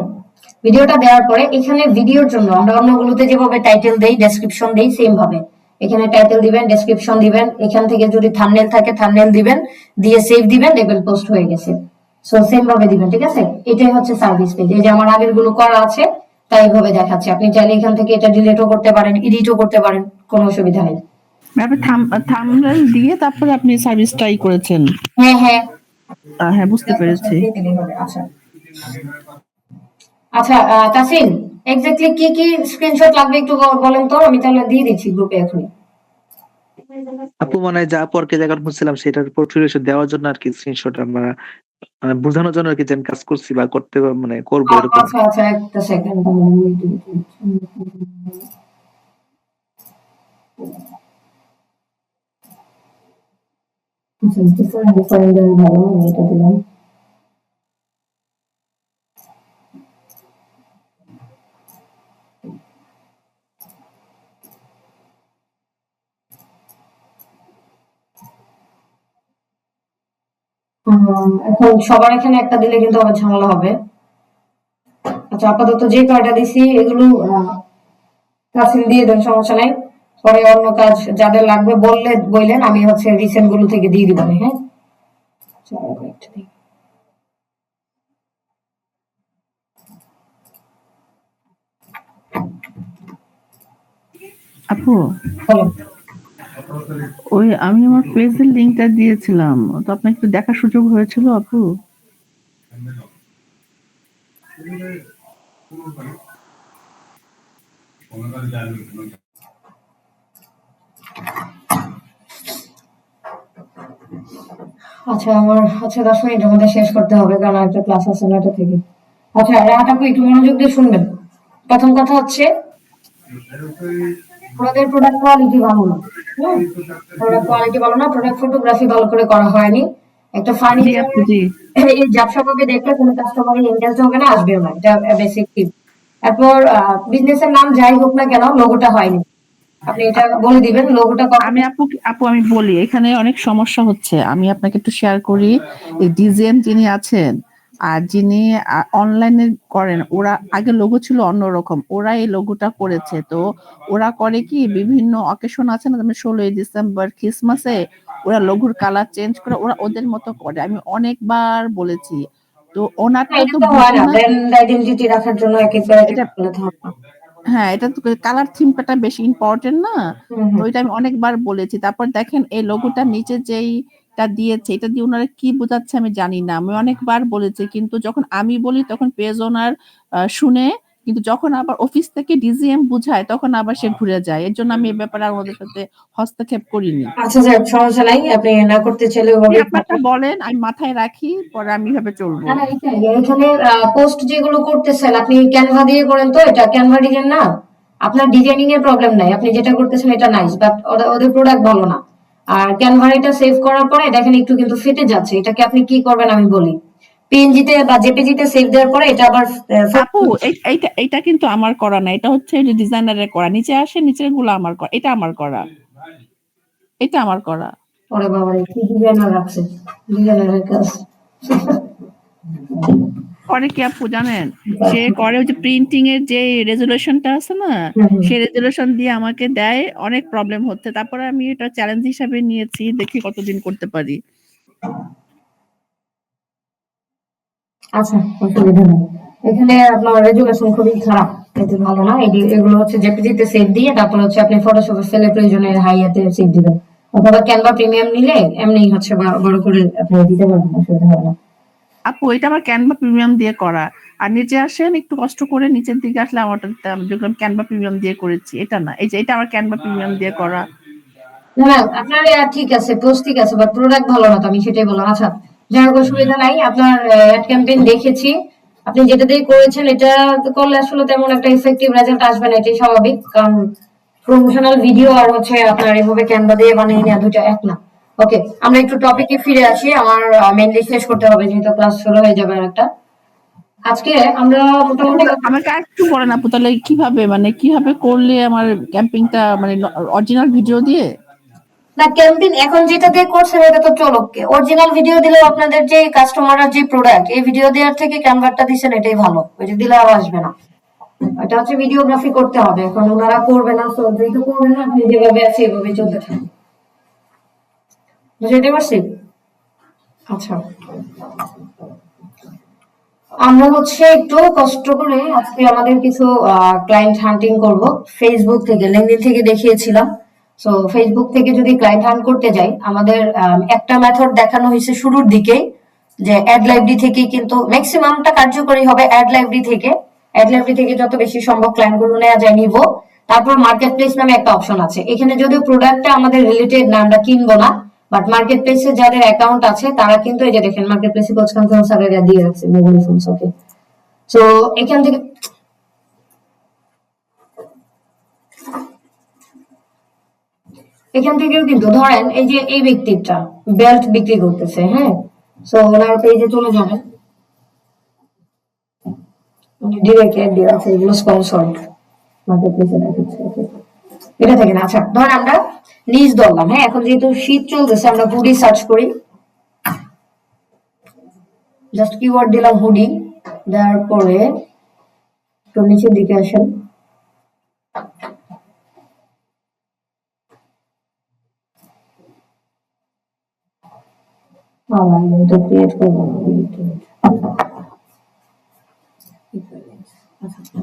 ভিডিওটা দেওয়ার পরে এখানে ভিডিওর জন্য আমরা অন্যগুলোতে যেভাবে টাইটেল দেই, ডেসক্রিপশন দেই, সেম ভাবে এখানে টাইটেল দিবেন, ডেসক্রিপশন দিবেন, এখান থেকে যদি থাম্বনেল থাকে থাম্বনেল দিবেন, দিয়ে সেভ দিবেন, দেখবেন পোস্ট হয়ে গেছে। সো সেম ভাবে দিবেন, ঠিক আছে? এটাই হচ্ছে সার্ভিস পেজ, এই যে আমার আগের গুলো করা আছে তাই এইভাবে দেখাচ্ছে। আপনি চাইলে এখান থেকে এটা ডিলিটও করতে পারেন, এডিটও করতে পারেন, কোনো অসুবিধা নেই। তারপর থাম্বনেল দিয়ে তারপরে আপনি সার্ভিসটাই করেছেন। হ্যাঁ হ্যাঁ, হ্যাঁ, বুঝতে পেরেছি। দিয়ে দিলেই হবে। আচ্ছা আচ্ছা, তাসিন, এক্স্যাক্টলি কি কি স্ক্রিনশট লাগবে একটু বলেন তো, আমি তাহলে দিয়ে দিচ্ছি গ্রুপে এখনই। আপু মানে যা পরকে জায়গা বলছিলাম সেটার পোর্টফোলিও দেওয়ার জন্য আর কি, স্ক্রিনশট আমরা মানে বোঝানোর জন্য আর কি, যে আমি কাজ করছি বা করতে মানে করবো এরকম। আচ্ছা আচ্ছা, একটা সেকেন্ড, ভালো, আমি এটা দিলাম। এখন সবার এখানে একটা দিলে কিন্তু আবার ঝামেলা হবে। আচ্ছা, আপাতত যে কয়টা দিছি এগুলো তাসিল দিয়ে দেন, সমস্যা নাই। পরে অন্য কাজ যাদের লাগবে বললেন, আমি হচ্ছে রিসেন্ট গুলো থেকে দিয়ে দিব। হ্যাঁ, চলো কয়েকটা দিই। আপু, বলেন। ওই আমি আমার পেজের লিংকটা দিয়েছিলাম, তো আপনার একটু দেখার সুযোগ হয়েছিল আপু? আচ্ছা, আমার হচ্ছে 10 মিনিটের মধ্যে শেষ করতে হবে, কারণ একটা ক্লাস আছে 9টা থেকে। আচ্ছা, রাহাত আপু একটু মনোযোগ দিয়ে শুনবেন। প্রথম কথা হচ্ছে, ওনাদের প্রোডাক্ট কোয়ালিটি ভালো না। হুম, প্রোডাক্ট কোয়ালিটি ভালো না, প্রোডাক্ট ফটোগ্রাফি ভালো করে করা হয়নি। একটা জি ফার্নিচার আপু, জি। এই ঝাপসা ভাবে দেখলে কোনো কাস্টমারই এঙ্গেজ হবে না, আসবেও না, এটা বেসিক টিপ। তারপর বিজনেসের নাম যাই হোক না কেন, লোগোটা হয়নি। আপনি এটা বলে দিবেন লোগোটা আমি কখনো। আপু আমি বলি, এখানে অনেক সমস্যা হচ্ছে। আমি আপনাকে একটু শেয়ার করি। এই ডিজিএম যিনি আছেন আর যিনি অনলাইনে করেন, ওরা আগে লোগো ছিল অন্যরকম, ওরা এই লোগোটা করেছে। তো ওরা করে কি, বিভিন্ন অকেশন আছে না, যেমন 16ই ডিসেম্বর, ক্রিসমাসে ওরা লোগোর কালার চেঞ্জ করে, ওরা ওদের মতো করে। আমি অনেকবার বলেছি, তো না, ওনারটা এটা তো তো হয় বুঝে না, না। ব্র্যান্ড আইডেন্টিটি রাখার জন্য একেবারে এটা বানাতে হবে না। হ্যাঁ, এটা তো কালার থিমটা বেশি ইম্পর্টেন্ট না? হুম তো হুম। এটা আমি অনেকবার বলেছি। তারপর দেখেন এই লোগোটার নিচে যেইটা দিয়েছে, এটা দিয়ে উনারা কি বোঝাচ্ছে আমি জানি না। আমি অনেকবার বলেছি, কিন্তু যখন আমি বলি তখন পেজ ওনার শুনে, কিন্তু যখন আবার অফিস থেকে ডিজিএম বুঝায় তখন আবার সে ঘুরে যায়। এর জন্য আমি এই ব্যাপারে আর ওদের সাথে হস্তক্ষেপ করিনি। আচ্ছা, যাক, সমস্যা নাই, আপনি না করতে চাইলে আপনি ওভাবেই আপনারটা থাকুন। বলেন, আমি মাথায় রাখি, পরে আমি এভাবে চলবো। না না, এটাই এখানে পোস্ট যেগুলো করতেছেন আপনি ক্যানভা দিয়ে করেন, তো এটা ক্যানভা ডিজাইন না। আপনার ডিজাইনিং এর প্রবলেম নাই, আপনি যেটা করতেছেন এটা নাইস, বাট ওদের প্রোডাক্ট ভালো না। আর ক্যানভা এটা সেভ করার পরে দেখেন একটু কিন্তু ফেটে যাচ্ছে, এটাকে আপনি কি করবেন আমি বলি। পিএনজি তে বা জেপিজি তে সেভ দেওয়ার পরে এটা আবার আপু, এইটা কিন্তু আমার করা না, এটা হচ্ছে যে ডিজাইনারের করা। নিচে আসে, নিচের গুলো আমার করা, এটা আমার করা, এটা আমার করা। ওরে বাবা রে, কি ডিজাইনার রাখছে, ডিজাইনারের কাজ। করে কি আপু জানেন, সে করে ওই যে প্রিন্টিং এর যে রেজুলেশনটা আছে না, হুম হুম। সেই রেজুলেশন দিয়ে আমাকে দেয়, অনেক প্রবলেম হচ্ছে। তারপরে আমি এটা চ্যালেঞ্জ হিসাবে নিয়েছি, দেখি কতদিন করতে পারি। আচ্ছা, অসুবিধা নেই। এখানে আপনার রেজুলেশন খুবই খারাপ, এতে ভালো না। এগুলো হচ্ছে জেপিজিতে সেভ দিয়ে তারপর হচ্ছে আপনি ফটোশপে ফেলে প্রয়োজনে হাইয়াতে সেভ দিবেন, অথবা ক্যানভা প্রিমিয়াম নিলে এমনি হচ্ছে বড় করে আপনি দিতে পারবেন, অসুবিধা হবে না। আপু, এটা আমার ক্যানভা প্রিমিয়াম দিয়ে করা। আর নিচে আসেন, একটু কষ্ট করে নিচের দিকে আসলে আমারটা দেখলাম ক্যানভা প্রিমিয়াম দিয়ে করেছি। এটা না, এই যে এটা আমার ক্যানভা প্রিমিয়াম দিয়ে করা। না না, আপনার ঠিক আছে, পোস্ট ঠিক আছে, বাট প্রোডাক্ট ভালো না, তো আমি সেটাই বললাম। আচ্ছা, যাই হোক, অসুবিধা নাই। আপনার অ্যাড ক্যাম্পেইন দেখেছি, আপনি যেটা দিয়ে করেছেন এটা করলে আসলে তেমন একটা ইফেক্টিভ রেজাল্ট আসবে না, এটাই স্বাভাবিক, কারণ প্রমোশনাল ভিডিও আর হচ্ছে আপনার এভাবে ক্যানভা দিয়ে বানিয়ে নেওয়া দুটো এক না। ওকে, আমরা একটু টপিকে ফিরে আসি, আমার মেইনলি শেষ করতে হবে যেহেতু ক্লাস শুরু হয়ে যাবে আর একটা। আজকে আমরা আপু, মোটামুটি আমাকে আর একটু বলেন আপু, তাহলে কিভাবে, মানে কিভাবে করলে আমার ক্যাম্পিংটা, মানে অরিজিনাল ভিডিও দিয়ে? না, ক্যাম্পেইন এখন যেটা দিয়ে করছেন এটা তো চলো, অরিজিনাল ভিডিও দিলেও আপনাদের যে কাস্টমাররা যে প্রোডাক্ট এই ভিডিও দেওয়ার থেকে ক্যানভারটা দিচ্ছেন এটাই ভালো, ওই যে দিলে আরো আসবে না। এটা হচ্ছে ভিডিওগ্রাফি করতে হবে, এখন ওনারা করবে না, তো যেহেতু করবে না আপনি যেভাবে আছে এভাবে চলতে থাকুন। বুঝতে পারছি। আচ্ছা, আমরা হচ্ছে একটু কষ্ট করে আজকে আমাদের কিছু ক্লায়েন্ট হান্টিং করব। ফেসবুক থেকে, লিঙ্কডইন থেকে দেখিয়েছিলাম। সো ফেসবুক থেকে যদি ক্লায়েন্ট হান্ট করতে যাই, আমাদের একটা মেথড দেখানো হয়েছে শুরুর দিকেই, যে অ্যাড লাইব্রেরি থেকে, কিন্তু ম্যাক্সিমামটা কার্যকরী হবে অ্যাড লাইব্রেরি থেকে। অ্যাড লাইব্রেরি থেকে যত বেশি সম্ভব ক্লায়েন্ট গুলো নেওয়া যায় নিব। তারপর মার্কেট প্লেস নামে একটা অপশন আছে, এখানে যদিও প্রোডাক্টটা আমাদের রিলেটেড না, আমরা কিনবো না, বাট মার্কেট প্লেসে যাদের অ্যাকাউন্ট আছে তারা কিন্তু, এই যে দেখেন মার্কেট প্লেসে কোচ কান্থন স্যারেরা দিয়ে রাখছে মোবাইল ফোনস। ওকে, তো এখান থেকে থেকেও কিন্তু ধরেন এই যে এই ব্যক্তিটা বেল্ট বিক্রি করতেছে, হ্যাঁ, সো ওনার পেজে চলে যাবেন, ডিরেক্ট অ্যাড দেওয়া আছে, এগুলো স্পন্সর্ড মার্কেট প্লেসে দেখাচ্ছে। ওকে, এটা থেকে না। আচ্ছা, ধরেন আমরা নিজ ধরলাম, হ্যাঁ, এখন যেহেতু শীত চলতেছে আমরা হুডি সার্চ করি, জাস্ট কিওয়ার্ড দিলাম হুডি, দেওয়ার পরে একটু নিচের দিকে আসেন। আমি এটা ক্রিয়েট করবো না। আচ্ছা,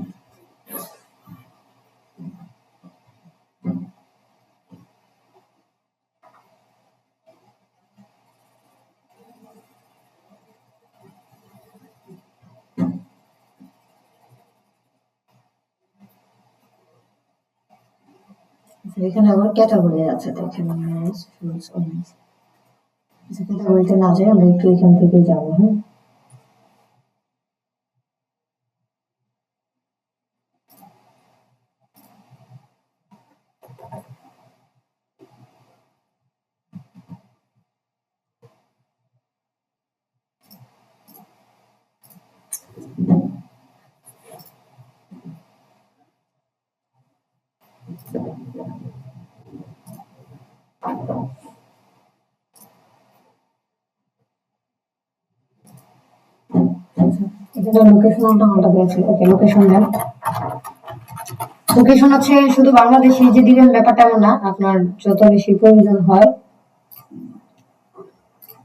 এখানে আবার ক্যাটাগরি আছে, দেখেন ক্যাটাগরিতে না যাই আমরা একটু এখান থেকে যাবো। হ্যাঁ, এখানে লোকেশনটা কোনটা দিয়েছিল? ওকে, লোকেশন দেন। লোকেশন হচ্ছে শুধু বাংলাদেশে যে দিবেন ব্যাপারটা এমন না, আপনার যত বেশি প্রয়োজন হয়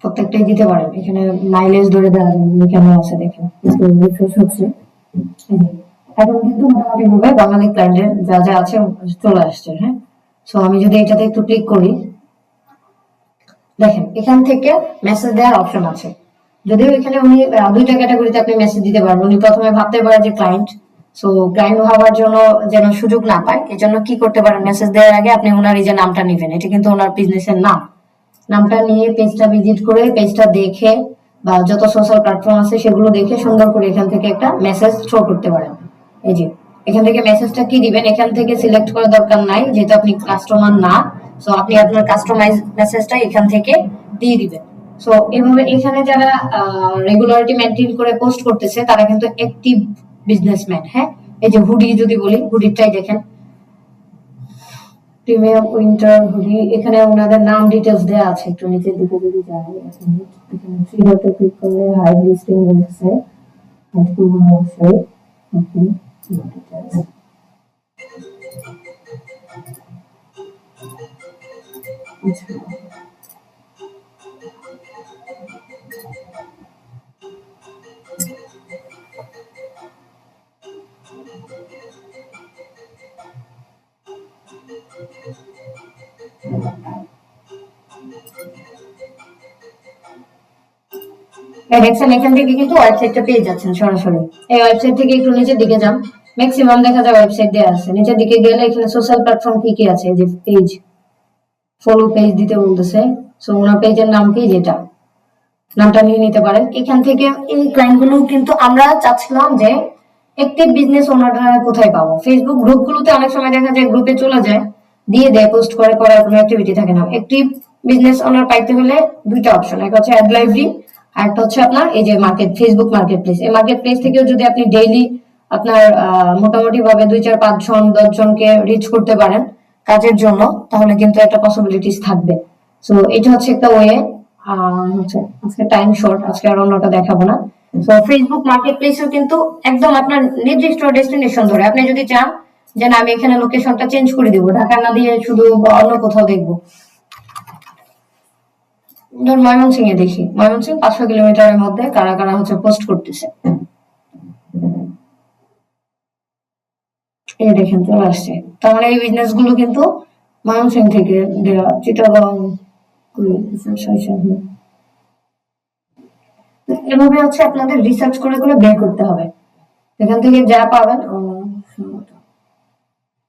প্রত্যেকটাই দিতে পারেন। এখানে মাইলেজ ধরে দেওয়া যাবে, এখানে আছে দেখেন, রিফ্রেশ হচ্ছে। এখন কিন্তু মোটামুটি ভাবে বাঙালি ক্লায়েন্টের যা যা আছে চলে আসছে। হ্যাঁ, সো আমি যদি এটাতে একটু ক্লিক করি, দেখেন এখান থেকে মেসেজ দেওয়ার অপশন আছে। যদিও এখানে উনি দুইটা ক্যাটাগরিতে আপনি মেসেজ দিতে পারবেন। উনি প্রথমে ভাবতে পারে যে ক্লায়েন্ট, সো ক্লায়েন্ট হওয়ার জন্য যেন সুযোগ না পায়, এজন্য কি করতে পারেন, মেসেজ দেওয়ার আগে আপনি ওনার এই যে নামটা নিবেন, এটা কিন্তু ওনার বিজনেসের নাম। নামটা নিয়ে পেজটা ভিজিট করে পেজটা দেখে বা যত সোশ্যাল প্ল্যাটফর্ম আছে সেগুলো দেখে সুন্দর করে এখান থেকে একটা মেসেজ থ্রো করতে পারেন। এই যে এখান থেকে মেসেজটা কি দিবেন, এখান থেকে সিলেক্ট করার দরকার নাই, যেহেতু আপনি কাস্টমার না। সো আপনি আপনার কাস্টমাইজ মেসেজটা এখান থেকে দিয়ে দিবেন। সো এভাবে এখানে যারা রেগুলারিটি মেনটেন করে পোস্ট করতেছে তারা কিন্তু অ্যাক্টিভ বিজনেসম্যান। হ্যাঁ, এই যে হুডি যদি বলি, হুডিটাই দেখেন, প্রিমিয়াম উইন্টার হুডি, এখানে ওনাদের নাম ডিটেলস দেওয়া আছে। একটু নিচের দিকে যদি যাই, এখানে থ্রি ডটে ক্লিক করলে হাইড লিস্টিং বলতেছে, হাইড করবো অবশ্যই। ওকে, আচ্ছা, দেখছেন এখান থেকে কিন্তু ওয়েবসাইটটা পেয়ে যাচ্ছেন সরাসরি। এই ওয়েবসাইট থেকে একটু নিচের দিকে যান, ম্যাক্সিমাম দেখা যায় ওয়েবসাইট দেওয়া আছে। নিচের দিকে গেলে এখানে সোশ্যাল প্ল্যাটফর্ম কি কি আছে, যে পেজ, ফলো পেজ দিতে বলতেছে। সো ওনার পেজের নাম কি, যেটা নামটা নিয়ে নিতে পারেন এখান থেকে। এই ক্লায়েন্ট গুলো কিন্তু আমরা চাচ্ছিলাম যে একটি বিজনেস ওনাররা কোথায় পাবো। ফেসবুক গ্রুপগুলোতে অনেক সময় দেখা যায় গ্রুপে চলে যায়, দিয়ে দেয়, পোস্ট করে, করার কোনো অ্যাক্টিভিটি থাকে না। একটি বিজনেস ওনার পাইতে হলে দুইটা অপশন, একটা হচ্ছে অ্যাড লাইব্রেরি, আর একটা হচ্ছে আপনার এই যে মার্কেট, ফেসবুক মার্কেট প্লেস। এই মার্কেট প্লেস থেকেও যদি আপনি ডেইলি আপনার মোটামুটি ভাবে 2 4 5 জন 10 জনকে রিচ করতে পারেন কাজের জন্য, তাহলে কিন্তু একটা পসিবিলিটিস থাকবে। সো এটা হচ্ছে একটা ওয়ে। হচ্ছে আজকে টাইম শর্ট, আজকে আর অন্যটা দেখাবো না। তো ফেসবুক মার্কেট প্লেসেও কিন্তু একদম আপনার নির্দিষ্ট ডেস্টিনেশন ধরে, আপনি যদি চান যে না আমি এখানে লোকেশনটা চেঞ্জ করে দিব, ঢাকা না দিয়ে শুধু অন্য কোথাও দেখবো, ধর ময়মনসিংহে দেখি, ময়মনসিংহ 500 কিলোমিটারের মধ্যে কারা কারা হচ্ছে পোস্ট করতেছে, এই দেখেন চলে আসছে। তার মানে এই বিজনেস গুলো কিন্তু ময়মনসিংহ থেকে দেওয়া, চিটাগং, এভাবে হচ্ছে আপনাদের রিসার্চ করে করে বের করতে হবে। এখান থেকে যা পাবেন,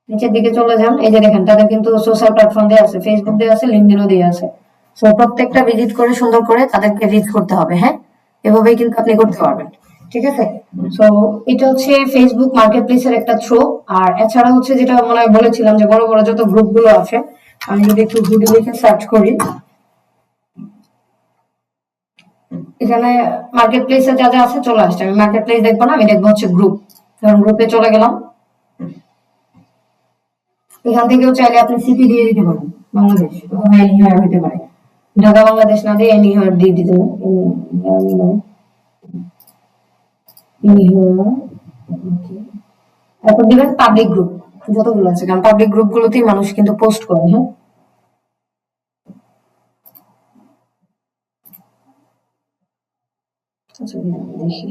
নিচের দিকে চলে যান, এই যে দেখেন তাদের কিন্তু সোশ্যাল প্ল্যাটফর্ম দেওয়া আছে, ফেসবুক দেওয়া আছে, লিঙ্কডইনও দেওয়া আছে। সো প্রত্যেকটা ভিজিট করে সুন্দর করে তাদেরকে রিচ করতে হবে। হ্যাঁ, এভাবেই কিন্তু আপনি করতে পারবেন। ঠিক আছে, সো এটা হচ্ছে ফেসবুক মার্কেট প্লেসের একটা থ্রো। আর এছাড়া হচ্ছে যেটা মনে হয় বলেছিলাম যে বড় বড় যত গ্রুপ গুলো আছে, আমি যদি একটু গুগল লিখে সার্চ করি, এখানে মার্কেট প্লেসে যা যা আছে চলে আসছে। আমি মার্কেট প্লেস দেখবো না, আমি দেখবো হচ্ছে গ্রুপ। কারণ গ্রুপে চলে গেলাম, এখান থেকেও চাইলে আপনি সিপি দিয়ে দিতে পারেন, বাংলাদেশ অথবা এনিহার হতে পারে, ঢাকা বাংলাদেশ না দিয়ে এনিহার দিয়ে দিতে পারেন। তারপর দিবেন পাবলিক গ্রুপ, যতগুলো আছে, কারণ পাবলিক গ্রুপ গুলোতেই মানুষ কিন্তু পোস্ট করে। হ্যাঁ, আচ্ছা, দেখি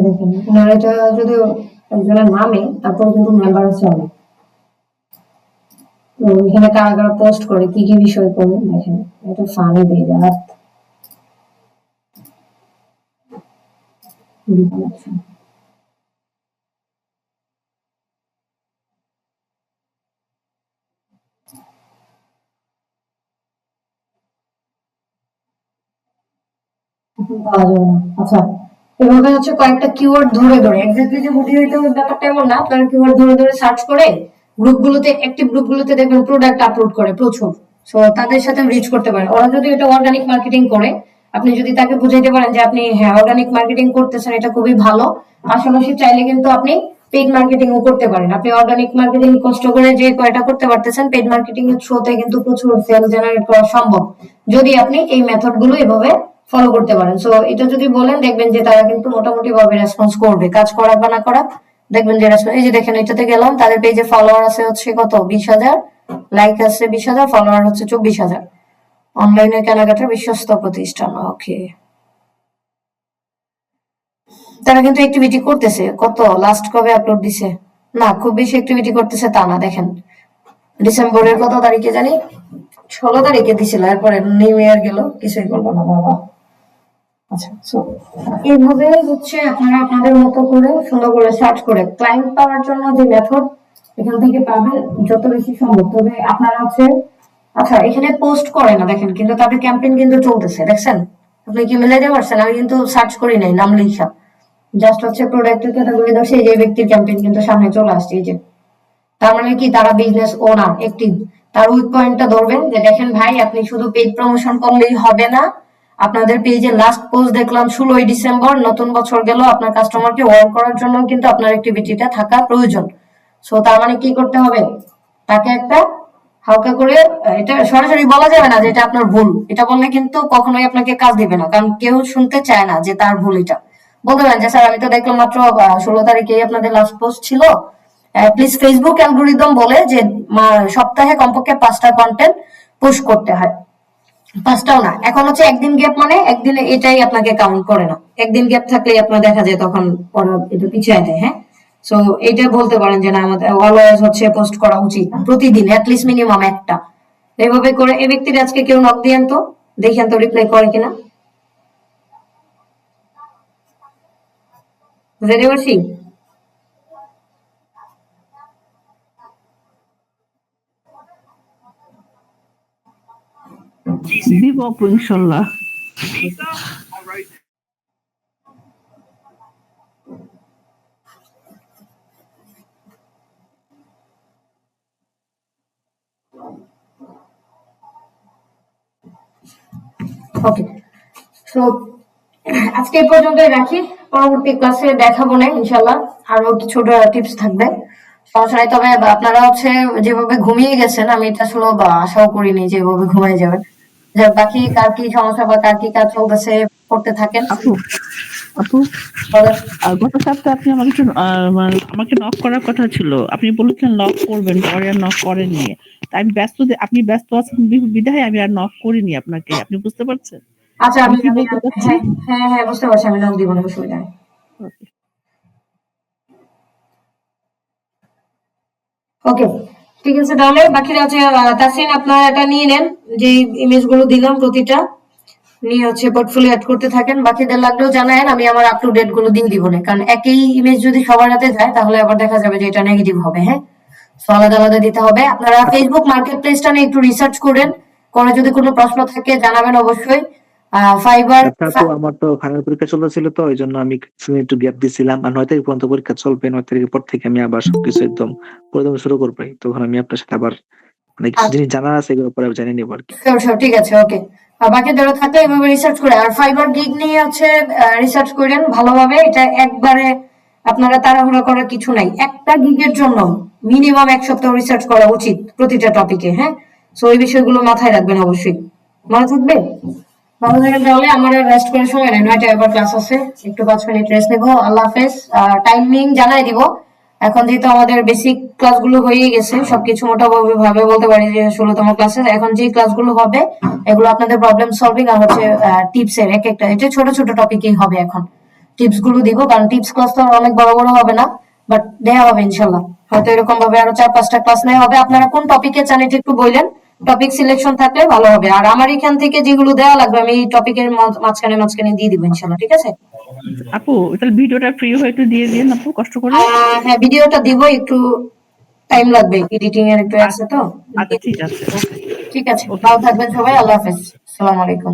দেখেন ওনার এটা যদি একজনের নামে, তারপর কিন্তু মেম্বার আছে অনেক। তো এখানে কারা কারা পোস্ট করে কি কি বিষয় করে দেখেন, এটা ফানি পেজ আর পাওয়া যাবে না। আচ্ছা, এভাবে হচ্ছে কয়েকটা কিওয়ার্ড ধরে ধরে এক্স্যাক্টলি যে হুডি হইতে হবে ব্যাপারটা এমন না, আপনারা কিওয়ার্ড ধরে ধরে সার্চ করে গ্রুপগুলোতে, অ্যাক্টিভ গ্রুপগুলোতে দেখবেন প্রোডাক্ট আপলোড করে প্রচুর। সো তাদের সাথে রিচ করতে পারেন। ওরা যদি এটা অর্গানিক মার্কেটিং করে, আপনি যদি তাকে বুঝাইতে পারেন যে আপনি হ্যাঁ অর্গানিক মার্কেটিং করতেছেন, এটা খুবই ভালো, পাশাপাশি চাইলে কিন্তু আপনি পেইড মার্কেটিং ও করতে পারেন। আপনি অর্গানিক মার্কেটিং কষ্ট করে যে কয়টা করতে পারতেছেন, পেইড মার্কেটিং এর থ্রুতে কিন্তু প্রচুর সেল জেনারেট করা সম্ভব, যদি আপনি এই মেথড গুলো এভাবে ফলো করতে পারেন। সো এটা যদি বলেন, দেখবেন যে তারা কিন্তু মোটামুটি ভাবে রেসপন্স করবে, কাজ করা বা না করা দেখবেন যে রেসপন্স। এই যে দেখেন, এটাতে গেলাম, তাদের পেজে ফলোয়ার আছে হচ্ছে কত 20,000, লাইক আছে 20,000, ফলোয়ার হচ্ছে 24,000। অনলাইনে কেনাকাটার বিশ্বস্ত প্রতিষ্ঠান, ওকে। তারা কিন্তু অ্যাক্টিভিটি করতেছে, কত লাস্ট কবে আপলোড দিছে, না খুব বেশি অ্যাক্টিভিটি করতেছে তা না। দেখেন ডিসেম্বরের কত তারিখে জানি, 16 তারিখে দিছিল, এরপরে নিউ ইয়ার গেল, কিছুই করলো না বাবা। আচ্ছা, সো এইভাবে হচ্ছে আপনারা আপনাদের মতো করে সুন্দর করে সার্চ করে ক্লায়েন্ট পাওয়ার জন্য যে মেথড এখান থেকে পাবেন যত বেশি সম্ভব। তবে আপনারা হচ্ছে, আচ্ছা এখানে পোস্ট করে না দেখেন, কিন্তু তাদের ক্যাম্পেইন কিন্তু চলতেছে, দেখছেন? আপনি কি মিলাইতে পারছেন? আমি কিন্তু সার্চ করি নাই নাম লিখা, জাস্ট হচ্ছে প্রোডাক্টের ক্যাটাগরি ধরছে, এই যে ব্যক্তির ক্যাম্পেইন কিন্তু সামনে চলে আসছে, এই যে। তার মানে কি, তারা বিজনেস ওনার অ্যাক্টিভ। তার উইক পয়েন্টটা ধরবেন যে দেখেন ভাই, আপনি শুধু পেজ প্রমোশন করলেই হবে না, আপনাদের পেজে লাস্ট পোস্ট দেখলাম 16ই ডিসেম্বর, নতুন বছর গেল, আপনার কাস্টমারকে ওয়ার্ন করার জন্য কিন্তু আপনার অ্যাক্টিভিটিটা থাকা প্রয়োজন। সো তার মানে কি করতে হবে, তাকে একটা হালকা করে, এটা সরাসরি বলা যাবে না যে এটা আপনার ভুল, এটা বললে কিন্তু কখনোই আপনাকে কাজ দিবে না, কারণ কেউ শুনতে চায় না যে তার ভুল। এটা বলতে পারেন যে স্যার আমি তো দেখলাম মাত্র 16 তারিখে আপনাদের লাস্ট পোস্ট ছিল, প্লিজ ফেসবুক অ্যালগোরিদম বলে যে সপ্তাহে কমপক্ষে 5টা কন্টেন্ট পোস্ট করতে হয়। 5টাও না, এখন হচ্ছে একদিন গ্যাপ, মানে একদিনে এটাই আপনাকে কাউন্ট করে না, একদিন গ্যাপ থাকলে আপনার দেখা যায় তখন ওরা এটা পিছিয়ে দেয়। হ্যাঁ, সো এইটা বলতে পারেন যে না আমাদের অলওয়েজ হচ্ছে পোস্ট করা উচিত প্রতিদিন অ্যাটলিস্ট মিনিমাম একটা। এইভাবে করে এই ব্যক্তির আজকে কেউ নক দিয়েন তো, দেখেন তো রিপ্লাই করে কিনা, বুঝাইতে পারছি? দিব আপু ইনশাল্লাহ। ওকে, সো আজকে এই পর্যন্তই রাখি, পরবর্তী ক্লাসে দেখাবো না ইনশাল্লাহ, আরো কিছু টিপস থাকবে, সমস্যা নাই। তবে আপনারা হচ্ছে যেভাবে ঘুমিয়ে গেছেন, আমি এটা আসলে আশাও করিনি যে এভাবে ঘুমিয়ে যাবেন। বাকি কার কি সমস্যা বা কার কি কাজ চলতেছে করতে থাকেন। আপু আপু গত সপ্তাহে আপনি আমাকে আমাকে নক করার কথা ছিল, আপনি বলেছিলেন নক করবেন, পরে আর নক করেননি। তাই আমি ব্যস্ত, আপনি ব্যস্ত আছেন বিধায় আমি আর নক করিনি আপনাকে, আপনি বুঝতে পারছেন আচ্ছা, আমি আমি কি আমি বলতে চাচ্ছি? হ্যাঁ হ্যাঁ হ্যাঁ বুঝতে পারছি, আমি নাম দিব না, অসুবিধা নেই। ওকে, ঠিক আছে, তাহলে বাকিরা হচ্ছে তাসিন আপনারা এটা নিয়ে নেন, যে ইমেজ গুলো দিলাম প্রতিটা নিয়ে হচ্ছে পোর্টফোলিও অ্যাড করতে থাকেন। বাকিদের লাগলেও জানায়েন, আমি আমার আপ টু ডেট গুলো দিয়ে দিব না, কারণ একই ইমেজ যদি সবার হাতে যায় তাহলে আবার দেখা যাবে যে এটা নেগেটিভ হবে। হ্যাঁ, সো আলাদা আলাদা দিতে হবে। আপনারা ফেসবুক মার্কেট প্লেসটা নিয়ে একটু রিসার্চ করেন, করে যদি কোনো প্রশ্ন থাকে জানাবেন অবশ্যই। ফাইবার, আচ্ছা আপু, আমার তো ফাইনাল পরীক্ষা চলতেছিল, তো ওই জন্য আমি কিছুদিন একটু গ্যাপ দিছিলাম। আর 9 তারিখ পর্যন্ত পরীক্ষা চলবে, 9 তারিখের পর থেকে আমি আবার সবকিছু একদম প্রথমে শুরু করবো। তখন আমি আপনার সাথে আবার মানে কিছু জিনিস জানার আছে, এগুলো পরে জেনে নিবো আর কি। শিওর শিওর, ঠিক আছে, ওকে। আর বাকি যারা থাকলে এভাবে রিসার্চ করে, আর ফাইবার গিগ নিয়ে হচ্ছে রিসার্চ করেন ভালোভাবে। এটা একবারে আপনারা তাড়াহুড়া করার কিছু নাই, একটা গিগের জন্য মিনিমাম 1 সপ্তাহ রিসার্চ করা উচিত প্রতিটা টপিকে। হ্যাঁ, সো এই বিষয়গুলো মাথায় রাখবেন অবশ্যই, মনে থাকবে। ভালো থাকেন তাহলে, আমার রেস্ট করার সময় নেই, 9টায় আবার ক্লাস আছে, একটু 5 মিনিট রেস্ট নেবো। আল্লাহ হাফেজ। টাইমিং জানাই দিব, এখন যেহেতু আমাদের বেসিক ক্লাসগুলো হয়ে গেছে, সবকিছু মোটামুটি ভাবে বলতে পারি যে 16তম ক্লাসে এখন যে ক্লাসগুলো হবে এগুলো আপনাদের প্রবলেম সলভিং আর হচ্ছে টিপস এর এক একটা, এটা ছোট ছোট টপিকই হবে। এখন টিপস গুলো দিব, কারণ টিপস ক্লাস তো অনেক বড় বড় হবে না, বাট দেয়া হবে ইনশাল্লাহ। হয়তো এরকম ভাবে আরো 4-5টা ক্লাস নেওয়া হবে। আপনারা কোন টপিকে চান এটা একটু বললেন, টপিক সিলেকশন থাকলে ভালো হবে। আর আমার এখান থেকে যেগুলো দেওয়া লাগবে আমি এই টপিকের মাঝখানে মাঝখানে দিয়ে দিব ইনশাল্লাহ, ঠিক আছে? আপু তাহলে ভিডিওটা ফ্রি হয়ে একটু দিয়ে দিন আপু, কষ্ট করে। হ্যাঁ, ভিডিওটা দিব, একটু টাইম লাগবে, এডিটিং এর একটু আছে তো। আচ্ছা ঠিক আছে, ওকে। ঠিক আছে, ওকে। ভালো থাকবেন সবাই, আল্লাহ হাফেজ, আসসালামু আলাইকুম।